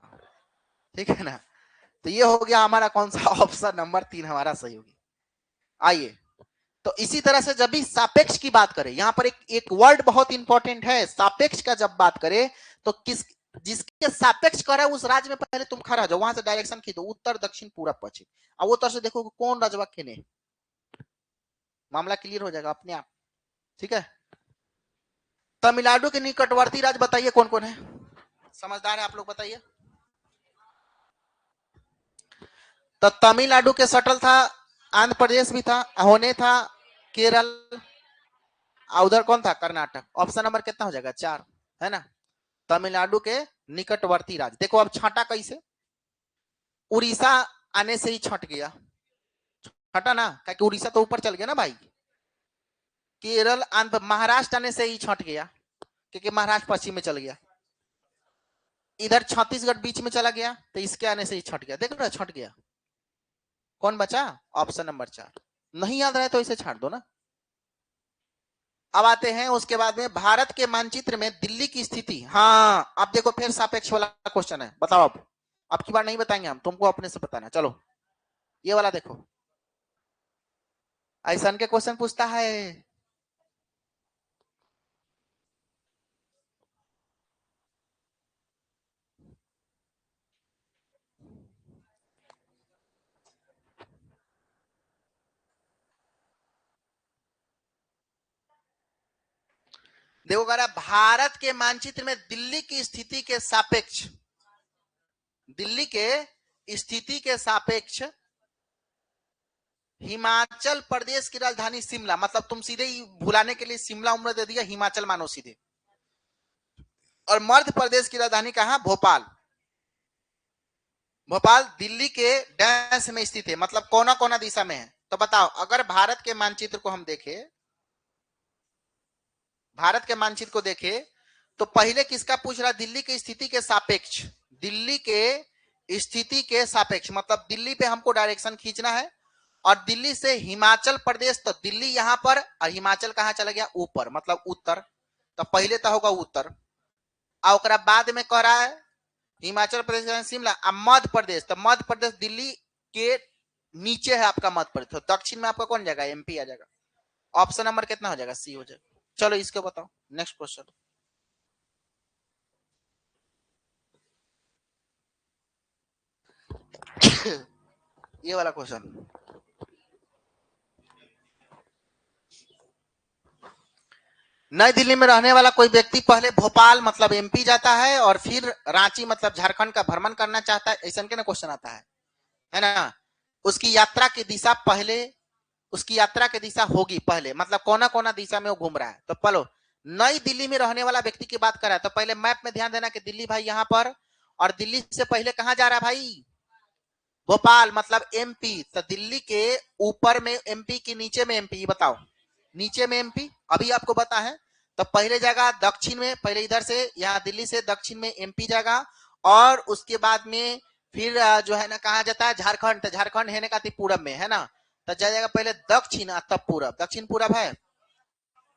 ठीक है ना। तो ये हो गया हमारा कौन सा ऑप्शन नंबर 3 हमारा सही होगी। आइए, तो इसी तरह से जब भी सापेक्ष की बात करें, यहां पर एक वर्ड बहुत इंपॉर्टेंट है, सापेक्ष का जब बात करें तो किस, जिसके सापेक्ष करे उस राज्य में पहले तुम खड़ा जाओ, वहां से डायरेक्शन खींचो, उत्तर दक्षिण पूरब पश्चिम। अब वो तरह से देखो कौन राजवा खेने, मामला क्लियर हो जाएगा अपने आप, ठीक है। तमिलनाडु के निकटवर्ती राज्य बताइए कौन कौन है, समझदार है आप लोग बताइए। तो तमिलनाडु के सटल था, आंध्र प्रदेश भी था, होने था, केरल, उधर कौन था? कर्नाटक। ऑप्शन नंबर कितना हो जाएगा? 4, है ना। तमिलनाडु के निकटवर्ती राज्य। देखो अब छाटा कैसे, उड़ीसा आने से ही छट गया, छटा ना, क्योंकि उड़ीसा तो ऊपर चल गया ना भाई। केरल, आंध्र, महाराष्ट्र आने से ही छट गया, क्योंकि महाराष्ट्र पश्चिम में चल गया। इधर छत्तीसगढ़ बीच में चला गया, तो इसके आने से ही छट गया। देखो ना, छट गया। कौन बचा? Option number 4। नहीं याद रहे तो इसे छाट दो ना। अब आते हैं उसके बाद में भारत के मानचित्र में दिल्ली की स्थिति। हाँ, अब देखो फिर सापेक्ष वाला क्वेश्चन है, बताओ। अब की बार नहीं बताएंगे हम, तुमको अपने से बताना। चलो ये वाला देखो, ऐसा के क्वेश्चन पूछता है। देखो कह रहा भारत के मानचित्र में दिल्ली की स्थिति के सापेक्ष, दिल्ली के स्थिति के सापेक्ष हिमाचल प्रदेश की राजधानी शिमला, मतलब तुम सीधे ही भुलाने के लिए शिमला उम्र दे दिया, हिमाचल मानो सीधे। और मध्य प्रदेश की राजधानी कहां? भोपाल। भोपाल दिल्ली के डैश में स्थित है, मतलब कोना कोना दिशा में है। तो बताओ, अगर भारत के मानचित्र को हम देखें, भारत के मानचित्र को देखें, तो पहले किसका पूछ रहा है? दिल्ली की स्थिति के सापेक्ष, दिल्ली के स्थिति के सापेक्ष, मतलब दिल्ली पे हमको डायरेक्शन खींचना है। और दिल्ली से हिमाचल प्रदेश, तो दिल्ली यहां पर और हिमाचल कहां चला गया? ऊपर, मतलब उत्तर। तो पहले तो होगा उत्तर, और बाद में कह रहा है हिमाचल प्रदेश, शिमला, मध्य प्रदेश। तो मध्य प्रदेश दिल्ली के नीचे है आपका मध्य प्रदेश, तो दक्षिण में आपका कौन जाएगा? एमपी आ जाएगा। ऑप्शन नंबर कितना हो जाएगा? सी हो जाएगा। चलो इसको बताओ, नेक्स्ट क्वेश्चन। ये वाला क्वेश्चन, नई दिल्ली में रहने वाला कोई व्यक्ति पहले भोपाल मतलब एमपी जाता है और फिर रांची मतलब झारखंड का भ्रमण करना चाहता है, ऐसा के ना क्वेश्चन आता है ना। उसकी यात्रा की दिशा पहले, उसकी यात्रा की दिशा होगी पहले, मतलब कोना कोना दिशा में वो घूम रहा है। तो पलो नई दिल्ली में रहने वाला व्यक्ति की बात कर रहा है, तो पहले मैप में ध्यान देना कि दिल्ली भाई यहाँ पर, और दिल्ली से पहले कहां जा रहा है भाई, भोपाल मतलब एमपी। तो दिल्ली के ऊपर में एमपी की नीचे में एमपी, बताओ नीचे में एमपी, अभी आपको पता है। तो पहले जाएगा दक्षिण में, पहले इधर से यहाँ दिल्ली से दक्षिण में एमपी जाएगा, और उसके बाद में फिर जो है ना कहा जाता है झारखंड। तो झारखंड है ना पूरब में है ना, तो जाएगा पहले दक्षिण तब पूरब, दक्षिण पूरब है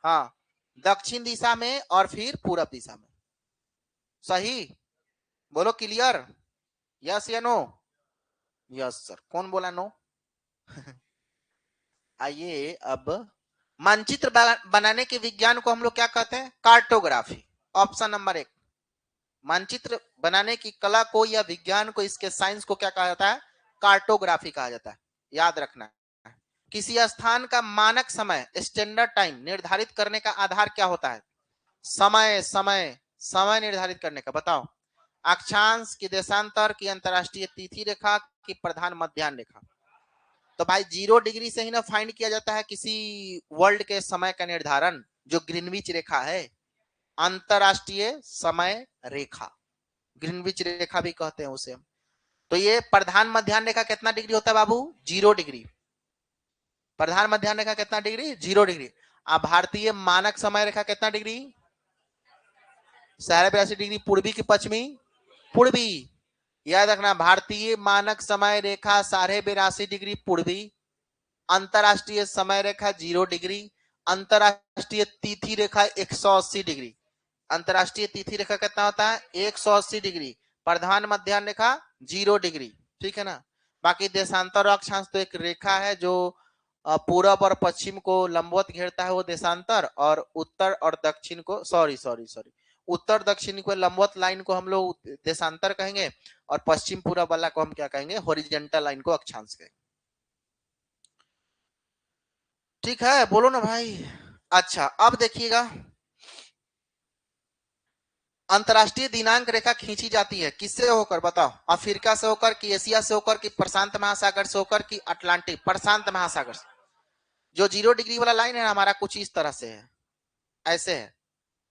हाँ, दक्षिण दिशा में और फिर पूरब दिशा में। सही बोलो, क्लियर, यस या नो? Yes sir. कौन बोला नो? आइए अब मानचित्र बनाने के विज्ञान को हम लोग क्या कहते हैं, कार्टोग्राफी। ऑप्शन नंबर 1, मानचित्र बनाने की कला को या विज्ञान को, इसके साइंस को क्या कहा जाता है, कार्टोग्राफी कहा जाता है। याद रखना। किसी स्थान का मानक समय स्टैंडर्ड टाइम निर्धारित करने का आधार क्या होता है, समय समय समय निर्धारित करने का, बताओ। अक्षांश की, देशांतर की, अंतरराष्ट्रीय तिथि रेखा की, प्रधान मध्याह्न रेखा। तो भाई 0 डिग्री से ही ना फाइंड किया जाता है किसी वर्ल्ड के समय का निर्धारण, जो ग्रीनविच रेखा है, अंतरराष्ट्रीय समय रेखा, ग्रीनविच रेखा भी कहते हैं उसे। तो ये प्रधान मध्याह्न रेखा कितना डिग्री होता है बाबू, 0 डिग्री। प्रधान मध्याह्न रेखा कितना डिग्री, 0 डिग्री। अब भारतीय मानक समय रेखा कितना डिग्री, 82 डिग्री पूर्वी की पश्चिमी, पूर्वी। याद रखना, भारतीय मानक समय रेखा 82 डिग्री पूर्वी, अंतरराष्ट्रीय समय रेखा 0 डिग्री, अंतरराष्ट्रीय तिथि रेखा 180 डिग्री। अंतरराष्ट्रीय तिथि रेखा कितना होता है, 180 डिग्री। प्रधान मध्याह्न रेखा 0 डिग्री, ठीक है ना। बाकी देशांतर और अक्षांश तो एक रेखा है जो पूरब और पश्चिम को लंबवत घेरता है, वो देशांतर, और उत्तर और दक्षिण को, सॉरी उत्तर दक्षिण को लंबवत लाइन को हम लोग देशांतर कहेंगे, और पश्चिम पूरब वाला को हम क्या कहेंगे, हॉरिजॉन्टल लाइन को अक्षांश कहेंगे। ठीक है, बोलो ना भाई। अच्छा अब देखिएगा, अंतरराष्ट्रीय दिनांक रेखा खींची जाती है किससे होकर, बताओ। अफ्रीका से होकर, कि एशिया से होकर, कि प्रशांत महासागर से होकर, कि अटलांटिक, प्रशांत महासागर से। जो 0 डिग्री वाला लाइन है हमारा कुछ इस तरह से है, ऐसे है।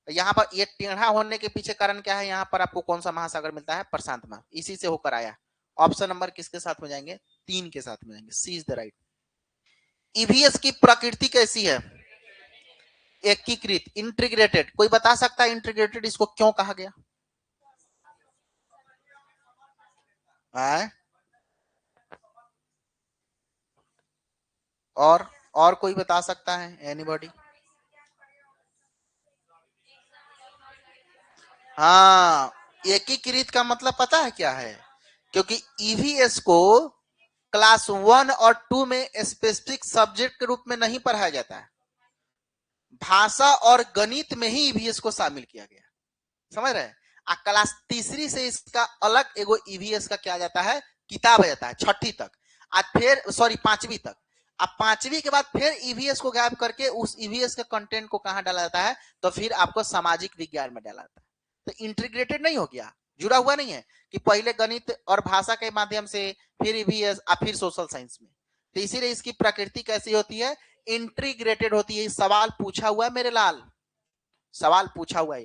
यहाँ पर ये टेढ़ा होने के पीछे कारण क्या है, यहाँ पर आपको कौन सा महासागर मिलता है, प्रशांत महा, इसी से होकर आया। ऑप्शन नंबर किसके साथ में जाएंगे, 3 के साथ में जाएंगे, सी इज द राइट। ईवीएस की प्रकृति कैसी है, एकीकृत, इंटीग्रेटेड। कोई बता सकता है इंटीग्रेटेड इसको क्यों कहा गया है? और कोई बता सकता है, एनीबॉडी? हाँ, एकीकृत का मतलब पता है क्या है, क्योंकि ईवीएस को क्लास 1 और 2 में स्पेसिफिक सब्जेक्ट के रूप में नहीं पढ़ाया जाता है, भाषा और गणित में ही ईवीएस को शामिल किया गया, समझ रहे हैं। क्लास तीसरी से इसका अलग एगो ईवीएस का क्या जाता है, किताब आ जाता है, 6ठी तक। आज फिर सॉरी 5वीं तक। अब 5वीं के बाद फिर ईवीएस को गायब करके उस ईवीएस के कंटेंट को कहां डाला जाता है, तो फिर आपको सामाजिक विज्ञान में डाला जाता है। तो इंटीग्रेटेड नहीं हो गया, जुड़ा हुआ नहीं है कि पहले गणित और भाषा के माध्यम से, फिर ईवीएस और फिर सोशल साइंस में। तो इसीलिए इसकी प्रकृति कैसी होती है, इंटीग्रेटेड होती है। सवाल पूछा हुआ है मेरे लाल, सवाल पूछा हुआ है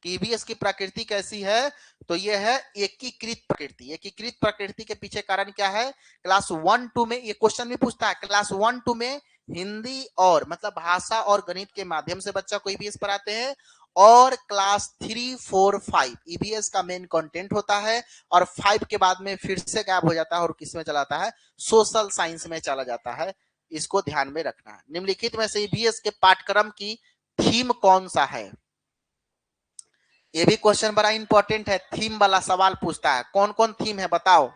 कि ईवीएस की प्रकृति कैसी है, तो ये है एकीकृत प्रकृति। एकीकृत प्रकृति के पीछे कारण क्या है, क्लास 1-2 में ये क्वेश्चन भी पूछता है, क्लास 1-2 में हिंदी और मतलब भाषा और गणित के माध्यम से बच्चा को ईवीएस पढ़ाते हैं, और क्लास 3, 4, 5 ईवीएस का मेन कंटेंट होता है, और 5 के बाद में फिर से गैप हो जाता है और किस में चला जाता है, सोशल साइंस में चला जाता है। इसको ध्यान में रखना है। निम्नलिखित में से ईवीएस के पाठ्यक्रम की थीम कौन सा है, ये भी क्वेश्चन बड़ा इंपॉर्टेंट है, थीम वाला सवाल पूछता है। कौन कौन थीम है बताओ,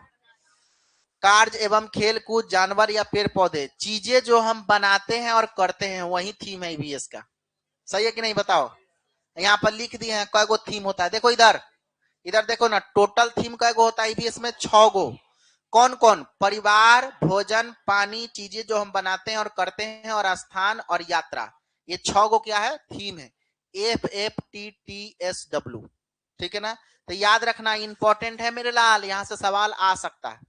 कार्य एवं खेल कूद, जानवर या पेड़ पौधे, चीजें जो हम बनाते हैं और करते हैं वही थीम है ईवीएस का। सही है कि नहीं बताओ। यहाँ पर लिख दिए हैं कई गो थीम होता है, देखो इधर, इधर देखो ना, टोटल थीम कई गो होता है ईवीएस में, 6 गो। कौन कौन, परिवार, भोजन, पानी, चीजें जो हम बनाते हैं और करते हैं, और स्थान और यात्रा, ये 6 गो क्या है, थीम है। FFTTSW, ठीक है ना। तो याद रखना इंपॉर्टेंट है मेरे लाल, यहां से सवाल आ सकता है।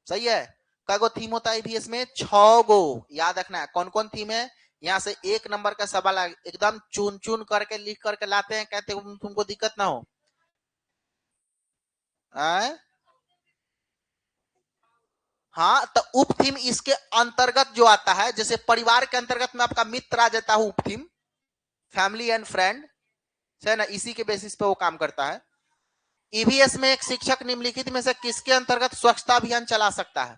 सही है। कई थीम होता है ईवीएस में? 6 गो। याद रखना है कौन कौन थीम है। यहां से 1 नंबर का सवाल एकदम चुन चुन करके लिख करके लाते हैं, कहते हैं तुमको दिक्कत ना हो। हाँ, तो उप थीम इसके अंतर्गत जो आता है, जैसे परिवार के अंतर्गत में आपका मित्र आ जाता है उप थीम, फैमिली एंड फ्रेंड, है ना, इसी के बेसिस पे वो काम करता है। ईवीएस में एक शिक्षक निम्नलिखित में से किसके अंतर्गत स्वच्छता अभियान चला सकता है?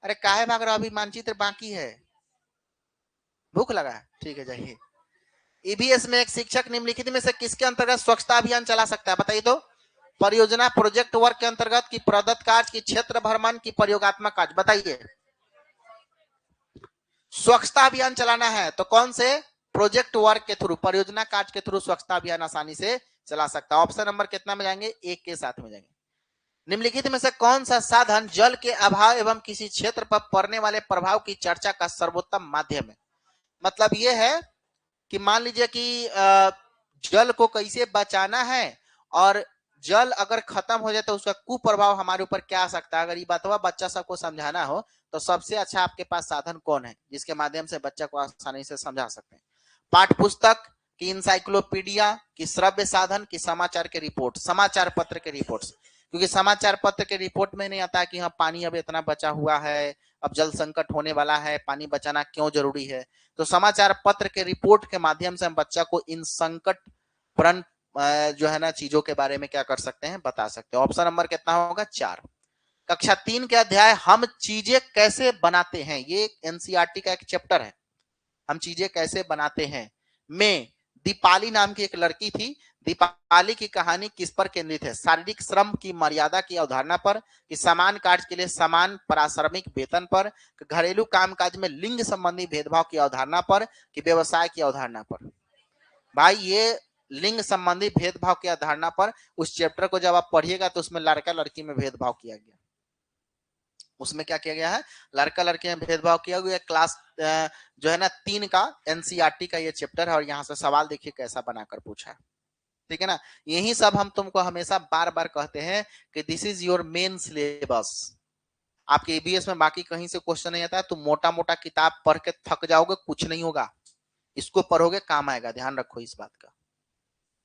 अरे काहे भाग रहा, अभी मानचित्र बाकी है। भूख लगा है, ठीक है जाइए। ईवीएस में एक शिक्षक निम्नलिखित में से किसके अंतर्गत स्वच्छता अभियान चला सकता है, बताइए तो। परियोजना प्रोजेक्ट वर्क के अंतर्गत, की प्रदत्त कार्य, की क्षेत्र भ्रमण, की प्रयोगात्मक कार्य, बताइए। स्वच्छता अभियान चलाना है तो कौन से? प्रोजेक्ट वर्क के थ्रू, परियोजना कार्य के थ्रू स्वच्छता अभियान आसानी से चला सकता है। ऑप्शन नंबर कितना में जाएंगे? 1 के साथ में जाएंगे। निम्नलिखित में से कौन सा साधन जल के अभाव एवं किसी क्षेत्र पर पड़ने वाले प्रभाव की चर्चा का सर्वोत्तम माध्यम है? मतलब यह है कि मान लीजिए कि जल को कैसे बचाना है, और जल अगर खत्म हो जाए तो उसका कुप्रभाव हमारे ऊपर क्या आ सकता है। अगर ये बात बच्चा सबको समझाना हो तो सबसे अच्छा आपके पास साधन कौन है जिसके माध्यम से बच्चा को आसानी से समझा सकते हैं? पाठ पुस्तक, की इंसाइक्लोपीडिया, की श्रव्य साधन, की समाचार के रिपोर्ट, समाचार पत्र के रिपोर्ट्स। क्योंकि समाचार पत्र के रिपोर्ट में नहीं आता है कि हाँ पानी अब इतना बचा हुआ है, अब जल संकट होने वाला है, पानी बचाना क्यों जरूरी है। तो समाचार पत्र के रिपोर्ट के माध्यम से हम बच्चा को इन संकट प्रण जो है ना चीजों के बारे में क्या कर सकते हैं, बता सकते हैं। ऑप्शन नंबर कितना होगा? 4। कक्षा 3 के अध्याय हम चीजें कैसे बनाते हैं, ये एनसीईआरटी का एक चैप्टर है, हम चीजें कैसे बनाते हैं में दीपाली नाम की एक लड़की थी। दीपाली की कहानी किस पर केंद्रित है? शारीरिक श्रम की मर्यादा की अवधारणा पर, कि समान कार्य के लिए समान पारिश्रमिक वेतन पर, घरेलू कामकाज में लिंग संबंधी भेदभाव की अवधारणा पर, कि व्यवसाय की अवधारणा पर। भाई ये लिंग संबंधी भेदभाव की अवधारणा पर उस चैप्टर को जब आप पढ़िएगा तो उसमें लड़का लड़की में भेदभाव किया गया। उसमें क्या किया गया है? लड़का लड़की में भेदभाव किया गया। क्लास जो है ना 3 का एनसीईआरटी का ये चैप्टर है, और यहाँ से सवाल देखिए कैसा बनाकर पूछा है, ठीक है ना। यही सब हम तुमको हमेशा बार बार कहते हैं कि this is your main syllabus. आपके ईबीएस में बाकी कहीं से क्वेश्चन नहीं आता है, तुम मोटा मोटा किताब पढ़ के थक जाओगे, कुछ नहीं होगा। इसको पढ़ोगे काम आएगा, ध्यान रखो इस बात का,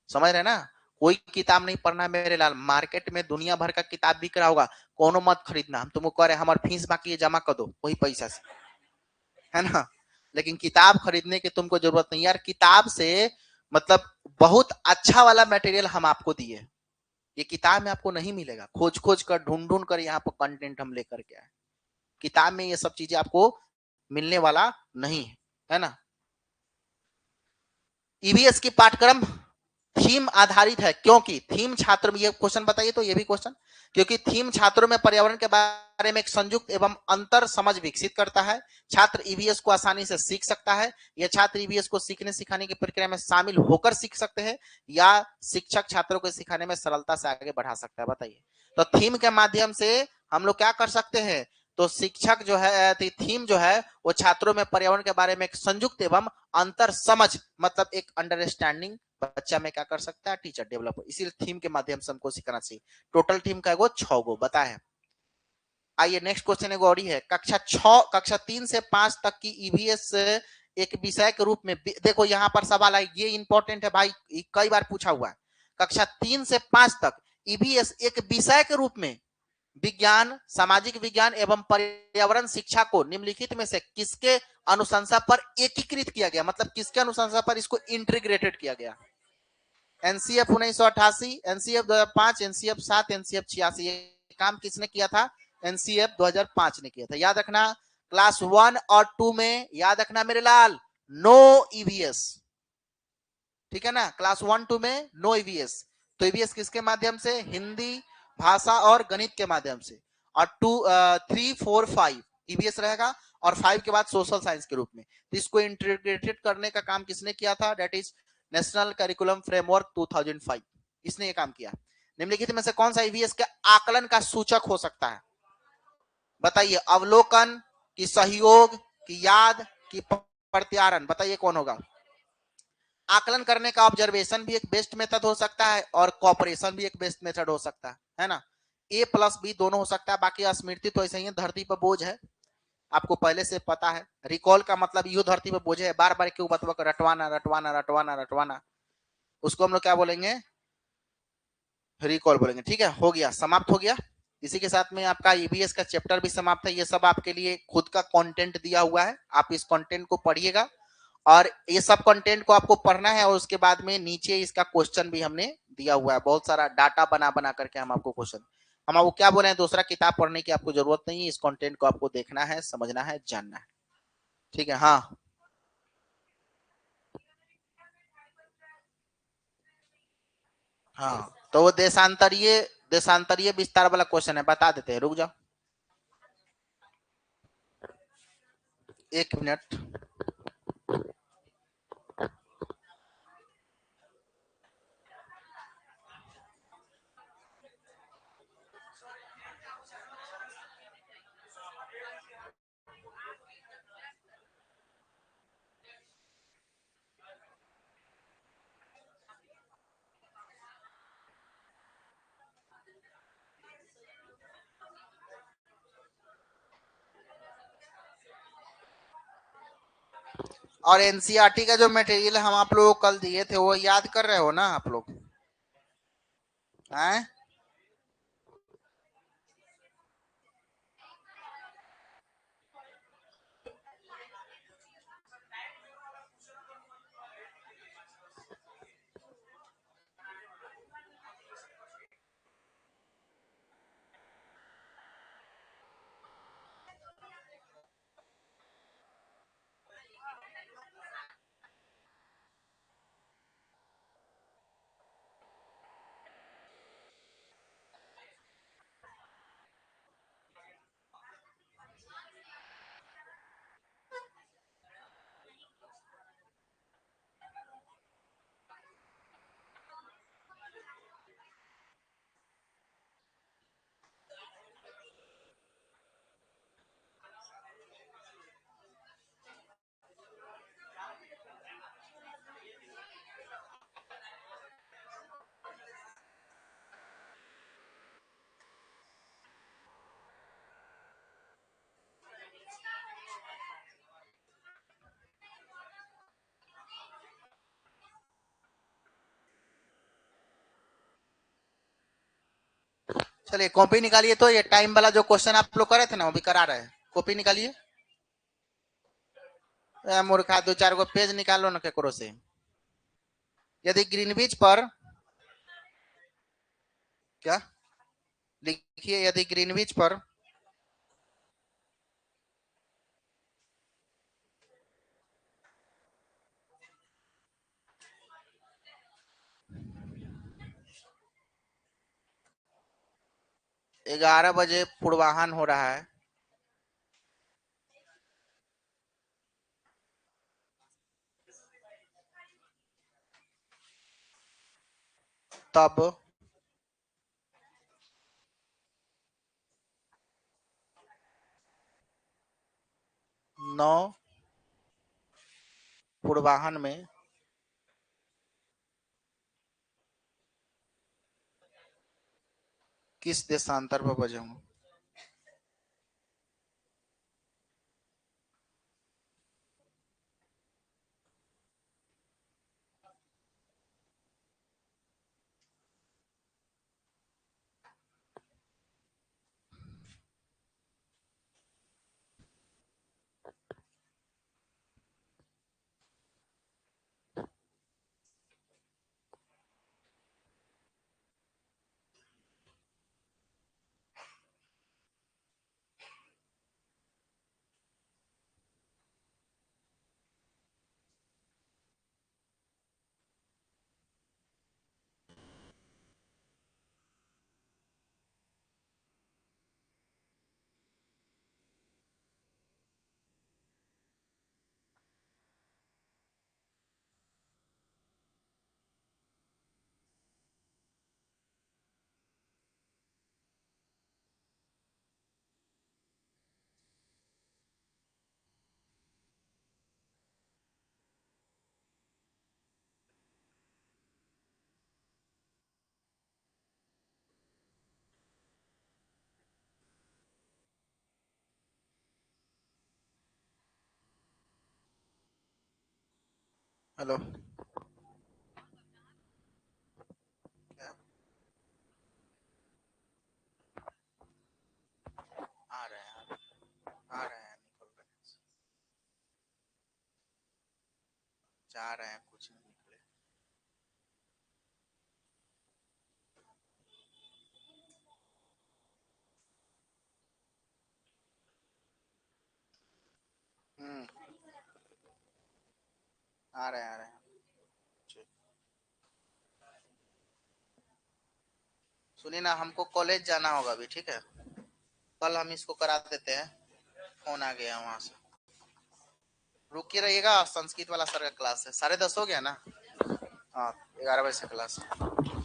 समझ रहे ना। कोई किताब नहीं पढ़ना है मेरे लाल, मार्केट में दुनिया भर का किताब बिक रहा होगा, कोनो मत खरीदना। हम तुमको कह रहे हैं हमारी फीस बाकी है, जमा कर दो वही पैसा से, है ना। लेकिन किताब खरीदने की तुमको जरूरत नहीं यार। किताब से मतलब बहुत अच्छा वाला मटेरियल हम आपको दिए, ये किताब में आपको नहीं मिलेगा। खोज खोज कर ढूंढ ढूंढ कर यहाँ पर कंटेंट हम लेकर के आए। किताब में ये सब चीजें आपको मिलने वाला नहीं है ना। ईवीएस की पाठ्यक्रम थीम आधारित है, क्योंकि थीम छात्र में, ये क्वेश्चन बताइए तो, ये भी क्वेश्चन, क्योंकि थीम छात्रों में पर्यावरण के बारे में एक संयुक्त एवं अंतर समझ विकसित करता है। छात्र ईवीएस को आसानी से सीख सकता है। यह छात्र ईवीएस को सीखने सिखाने की प्रक्रिया में शामिल होकर सीख सकते हैं, या शिक्षक छात्रों को सिखाने में सरलता से आगे बढ़ा सकता है, बताइए। तो थीम के माध्यम से हम लोग क्या कर सकते हैं? तो शिक्षक जो है, थीम जो है वो छात्रों में पर्यावरण के बारे में एक संयुक्त एवं अंतर समझ, मतलब एक अंडरस्टैंडिंग बच्चा में क्या कर सकता है, टीचर डेवलप। इसीलिए थीम के माध्यम से हमको सीखना चाहिए। टोटल थीम का 6 गो बताए। आइए नेक्स्ट क्वेश्चन एक और ही है। कक्षा 3 से 5 तक की ईवीएस एक विषय के रूप में, देखो यहाँ पर सवाल है, ये इंपॉर्टेंट है भाई, कई बार पूछा हुआ है। कक्षा 3 से 5 तक ईवीएस एक विषय के रूप में विज्ञान, सामाजिक विज्ञान एवं पर्यावरण शिक्षा को निम्नलिखित में से किसके अनुशंसा पर एकीकृत किया गया, मतलब किसके अनुशंसा पर इसको इंटीग्रेटेड किया गया? NCF 1988, NCF 2005, NCF 7, NCF 86। ये काम किसने किया था? एनसीएफ 2005 ने किया था। याद रखना क्लास 1 और 2 में, याद रखना मेरे लाल, नो ईवीएस, ठीक है ना। क्लास 1 2 में नो ईवीएस। तो ईवीएस किसके माध्यम से? हिंदी भाषा और गणित के माध्यम से। और 3 4 5 ईवीएस रहेगा, और 5 के बाद सोशल साइंस के रूप में। तो इसको इंटीग्रेटेड करने का काम किसने किया था? That is national curriculum framework 2005, इसने ये काम किया। निम्नलिखित में से कौन सा ईवीएस के आकलन का सूचक हो सकता है, बताइए। अवलोकन, की सहयोग, की याद, की प्रत्यारण, बताइए कौन होगा? आकलन करने का ऑब्जर्वेशन भी एक बेस्ट मेथड हो सकता है और कॉपरेशन भी एक बेस्ट मेथड हो सकता है ना। ए प्लस बी दोनों हो सकता है। बाकी स्मृति तो ऐसे ही धरती पर बोझ है, आपको पहले से पता है। रिकॉल का मतलब यू धरती पर बोझ है, बार बार क्यों बतवा रटवाना रटवाना रटवाना रटवाना, उसको हम लोग क्या बोलेंगे, रिकॉल बोलेंगे। ठीक है, हो गया, समाप्त हो गया। इसी के साथ में आपका ईबीएस का चैप्टर भी समाप्त है। ये सब आपके लिए खुद का कंटेंट दिया हुआ है, आप इस कंटेंट को पढ़िएगा और ये सब कंटेंट को आपको पढ़ना है और उसके बाद में नीचे इसका क्वेश्चन भी हमने दिया हुआ है, बहुत सारा डाटा बना बना करके हम आपको क्वेश्चन, हम आपको क्या बोले हैं, दूसरा किताब पढ़ने की आपको जरूरत नहीं है, इस कंटेंट को आपको देखना है, समझना है, जानना है। ठीक है, हाँ हाँ, तो वो देशांतरीय देशांतरीय विस्तार वाला क्वेश्चन है, बता देते हैं, रुक जाओ 1 मिनट। और एनसीईआरटी का जो मटेरियल हम आप लोगों को कल दिए थे वो याद कर रहे हो ना आप लोग हैं? चलिए कॉपी निकालिए, तो ये टाइम वाला जो क्वेश्चन आप लोग करे थे ना वो भी करा रहे हैं, कॉपी निकालिए। मूर्खा, 2 4 गो पेज निकालो ना केकरो से। यदि ग्रीनविच पर, क्या लिखिए, यदि ग्रीनविच पर ग्यारह बजे पूर्वाहन हो रहा है, तब 9 पूर्वाहन में किस देशांतर पर बजे होंगे? हेलो, आ रहे हैं, आ रहे हैं, निकल रहे हैं, जा रहे हैं, कुछ नहीं निकले। आ रहे हैं, आ रहे हैं। सुनिए ना, हमको कॉलेज जाना होगा अभी, ठीक है? कल हम इसको करा देते हैं। फोन आ गया वहां से, रुकिए रहिएगा। संस्कृत वाला सर का क्लास है, 10:30 हो गया ना? हाँ, 11 बजे से क्लास है।